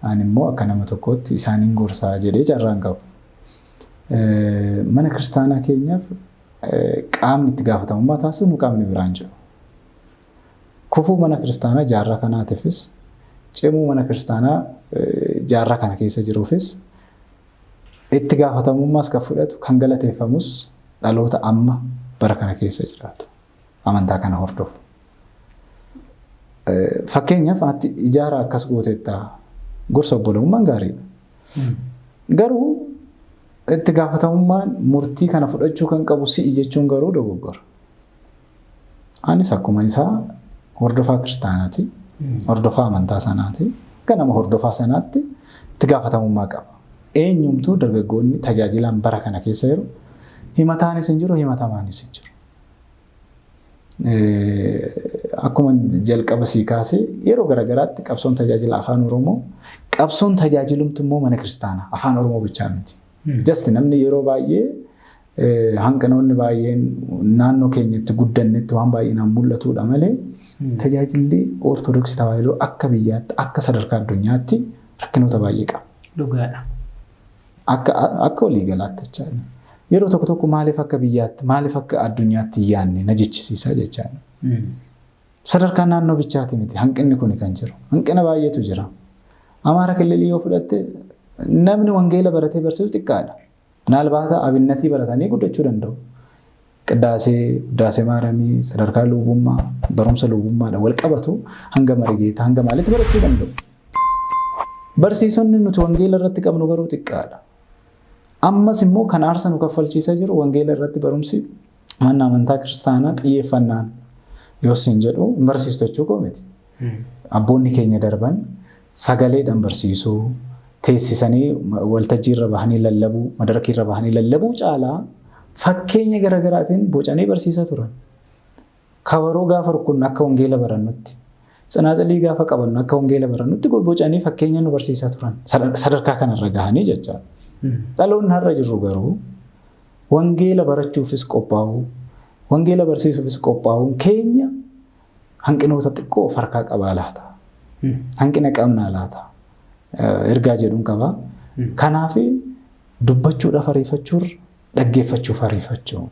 Ani immoo akka nama tokkootti isaaniin gorsaa jedhee carraan qabu. Mana kiristaanaa keenyaaf qaamni itti gaafatamummaa taasisnu qaamni biraan jiru. Kufuu mana kiristaanaa jaarraa kanaatiifis cimuu mana kiristaanaa jaarraa kana keessa jiruufis itti gaafatamummaas kan fudhatu kan galateeffamus dhaloota amma bara kana keessa jiraatu amantaa kana hordofu. Fakkeenyaaf ati ijaara akkas gooteetta gorsa obbolummaan gaariidha. Garuu itti gaafatamummaan murtii kana fudhachuu kan qabu si'i jechuun garuu dogoggora. Anis akkuma isaa hordofaa kiristaanaati. Hordofaa amantaa sanaati. Ganama hordofaa sanaatti itti gaafatamummaa qaba. Eenyumtuu dargaggoonni tajaajilaan bara kana keessa jiru himataanis hin jiru himatamaanis hin jiru. Akkuma jalqaba sii kaasee yeroo garaagaraatti qabsoon tajaajila afaan Oromoo qabsoon tajaajilumtu immoo mana kiristaanaa afaan Oromoo bichaa miti. Just namni yeroo baay'ee hanqinoonni baay'een naannoo keenyatti guddannetti waan baay'inaan mul'atudha malee tajaajilli Ortodoksii tawaahidoo akka biyyaatti akka sadarkaa addunyaatti rakkinoota baay'ee qaba. Dhugaadha. Akka waliigalaatti jechaadha. Yeroo tokko tokko maaliif akka biyyaatti maaliif akka addunyaatti yaanne na jechisiisaa jechaadha. Sadarkaa naannoo bichaati miti hanqinni kun kan jiru. Hanqina baay'eetu jira. Amaara Kililii yoo fudhatte namni wangeela baratee barsiisu xiqqaadha. Naalbaata abinnatii baratanii guddachuu danda'u. Qiddaasee maaramii sadarkaa lubummaa barumsa lubummaadha wal qabatu hanga marigeeta hanga maalitti barachuu danda'u. Barsiisonni nuti wangeela irratti qabnu garuu xiqqaadha. Ammas immoo kan aarsa nu kaffalchiisaa jiru wangeela irratti barumsi mana amantaa kiristaanaa xiyyeeffannaan yoo siin jedhu barsiistu jechuu miti. Abboonni keenya darban sagaleedhaan barsiisuu teessisanii waltajjii irra bahanii lallabuu madarakii irra bahanii lallabuu caalaa fakkeenya garaagaraatiin bocanii barsiisaa turan. Kabaroo gaafa rukunnu akka wangeela barannutti tsanaaxilii gaafa qabannu akka wangeela barannutti bocanii fakkeenya nu barsiisaa turan. Sadarkaa kanarra gahanii jecha. Dhaloonni har'a jirru garuu wangeela barachuufis qophaa'u wangeela barsiisuufis qophaa'uun keenya hanqinoota xiqqoo of harkaa qabaa laata. Hanqina qabnaa laata. Ergaa jedhuun qaba. Kanaaf dubbachuudhaaf ariifachuurra dhaggeeffachuuf ariifachuu.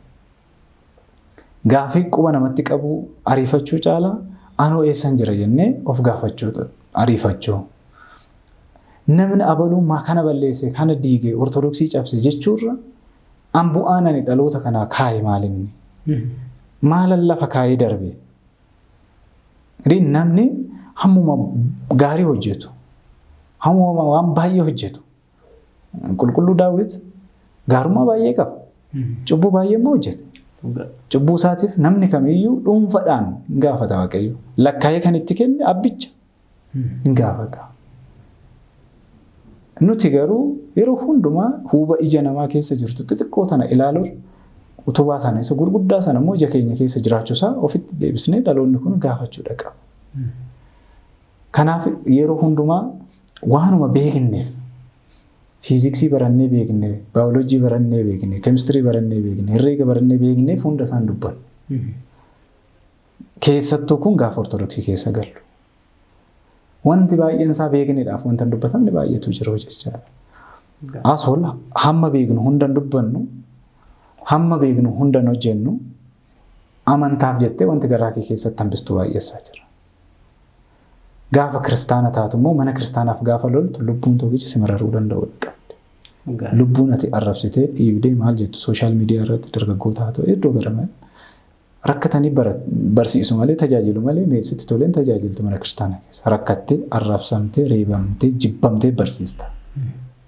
Gaafii quba namatti qabu ariifachuu caalaa anoo eessan jira jennee of gaafachuu ariifachuu. Namni abaluun maa kana balleesse kana diigee ortodoksii cabse jechuurra an bu'aan ani dhaloota kanaa kaa'e maalinni. Maalan lafa kaa'ee darbe. Namni hammuma gaarii hojjetu. Hammuma waan baay'ee hojjetu. Qulqulluu Daawit gaarummaa baay'ee qaba. Cubbuu baay'ee immoo hojjeta. Cubbuu isaatiif namni kamiyyuu dhuunfaadhaan hin gaafata Waaqayyo. Lakkaa'ee kan itti kenne abbicha hin gaafata. Nuti garuu yeroo hundumaa huuba ija namaa keessa jirtu xixiqqoo tana ilaaluun utubaa sana isa gurguddaa sana immoo ija keenya keessa jiraachuusaa ofitti deebisnee dhaloonni kun gaafachuudha qaba. Kanaaf yeroo hundumaa waanuma beekneef fiiziksii barannee beekne, baayoloojii barannee beekne, keemistirii barannee beekne, herreega barannee beekneef hunda isaan dubbannu. Keessattuu kun gaafa ortodoksii keessa gallu. Wanti baay'een isaa beekneedhaaf wanta hin dubbatamne baay'eetu jira jechaadha. Asoola hamma beeknu hunda hin dubbannu, hamma beeknu hunda hin hojjennu, amantaaf jettee wanti garaa kee keessatti hambistuu baay'eessaa jira. Gaafa kiristaana taatu immoo mana kiristaanaaf gaafa loltu lubbuun tokkichi si mararuu danda'u qabdi. Lubbuun ati arrabsitee dhiibdee maal jettu sooshaal miidiyaa irratti dargaggoota haa ta'u iddoo garame rakkatanii barsiisu malee tajaajilu malee meesitti toleen tajaajiltu mana kiristaana keessa. Rakkattee arrabsamtee reebamtee jibbamtee barsiista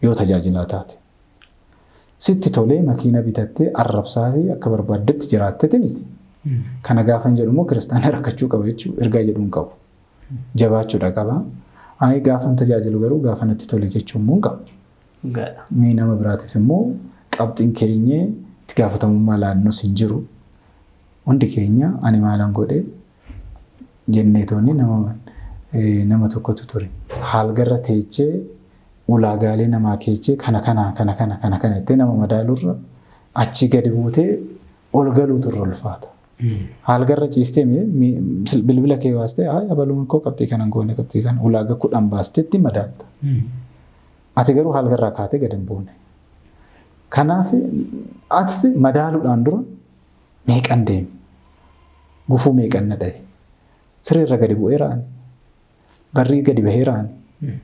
yoo tajaajilaa taate. Sitti tolee makiina bitattee arrabsaatee akka barbaaddetti jiraattee miti. Kana gaafa hin jedhu immoo kiristaana rakkachuu qaba jechuudha ergaa jedhuun qabu. Jabaachuudha qaba. Ayi gaafan tajaajilu garuu gaafa natti tole jechuun immoo qaba. Mee nama biraatiif immoo qabxiin keenya itti gaafatamummaa laannuus hin jiru. Hundi keenya ani maalan godhee jenneetonni nama tokkotu ture. Haalgarra teechee ulaagaalee namaa keechee kana itti nama madaalurra achi gadi buutee ol galuutu irra ulfaata. Haalgarra ciistee bilbila kee baastee abaluun koo qabxii kanan goone qabxii kana ulaagaa 10 baasteetti madaalta. Ati garuu haalgarraa kaatee gadi hin buune. Kanaaf ati madaaluudhaan dura meeqan deemi? Gufuu meeqan na dhaye? Sirriirra gadi bu'eeraan? Barrii gadi baheeraan?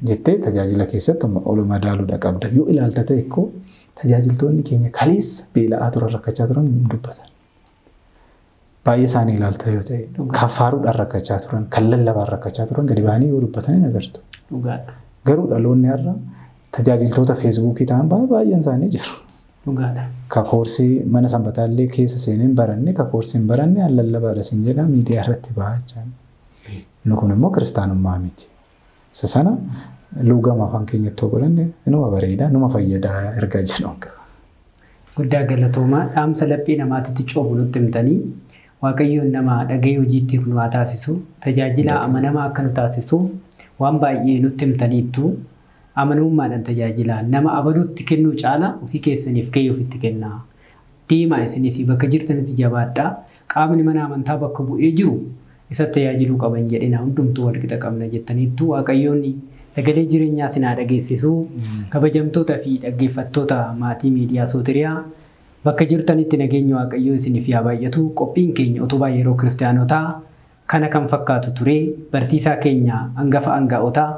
Jettee tajaajila keessatti ol madaaluudha qabda. Yoo ilaalta ta'e koo tajaajiltoonni keenya kaleessa beela'aa turan rakkachaa turan dubbatan. Baay'ee isaanii ilaalta yoo ta'e kaffaaruudhaan rakkachaa turan kan lallabaan rakkachaa turan gadi ba'anii yoo dubbatanii agartu. Garuu dhaloonni har'a tajaajiltoota feesbuukii ta'an baay'een isaanii jiru. Ka koorsii mana sanbataallee keessa seeneen baranne ka koorsiin baranne lallabaadha siin jedha miidiyaa irratti bahaa jechaan. Nu kun immoo kiristaanummaa miti. Isa sana luugama afaan keenyatti godhanne numa bareeda numa fayyadaa ergaa jedhuun qaba. Guddaa galatoomaa dhaamsa laphee namaatitti coomu nutti himtanii Waaqayyoon nama dhagee hojiitti nu haa taasisu tajaajila amanamaa akka nu taasisu waan baay'ee nutti himtaniittu amanummaadhaan tajaajila nama abaluutti kennuu caala ofii keessaniif gahee ofitti kennaa. Deemaa isinis bakka jirtanitti jabaadhaa qaamni mana amantaa bakka bu'ee jiru isa tajaajiluu qaban jedhina hundumtuu walqixa qabna jettaniittu Waaqayyoon sagalee jireenyaa sinaa dhageessisu kabajamtoota fi dhaggeeffattoota maatii miidiyaa Sootiriyaa bakka jirtanitti nageenya Waaqayyoo isiniif yaa baay'atu qophiin keenya utubaa yeroo kiristaanotaa kana kan fakkaatu ture barsiisaa keenya hangafa hangaa'otaa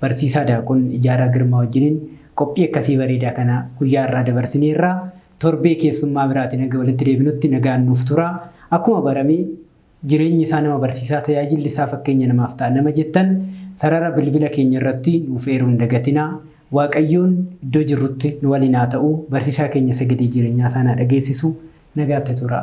barsiisaa Daaqoon Ijaaraa Girmaa wajjiniin qophii akkasii bareedaa kana guyyaa irraa dabarsineerra torbee keessummaa biraatiin nagaa walitti deebinutti nagaan nuuf tura akkuma baramee jireenyi isaa nama barsiisaa tajaajilli isaa fakkeenya namaaf ta'a nama jettan sarara bilbila keenya irratti nuuf eeruun dagatinaa Waaqayyoon iddoo jirrutti nu waliin haa ta'u barsiisaa keenya sagalee jireenyaa isaa na dhageessisu nagaatti tura.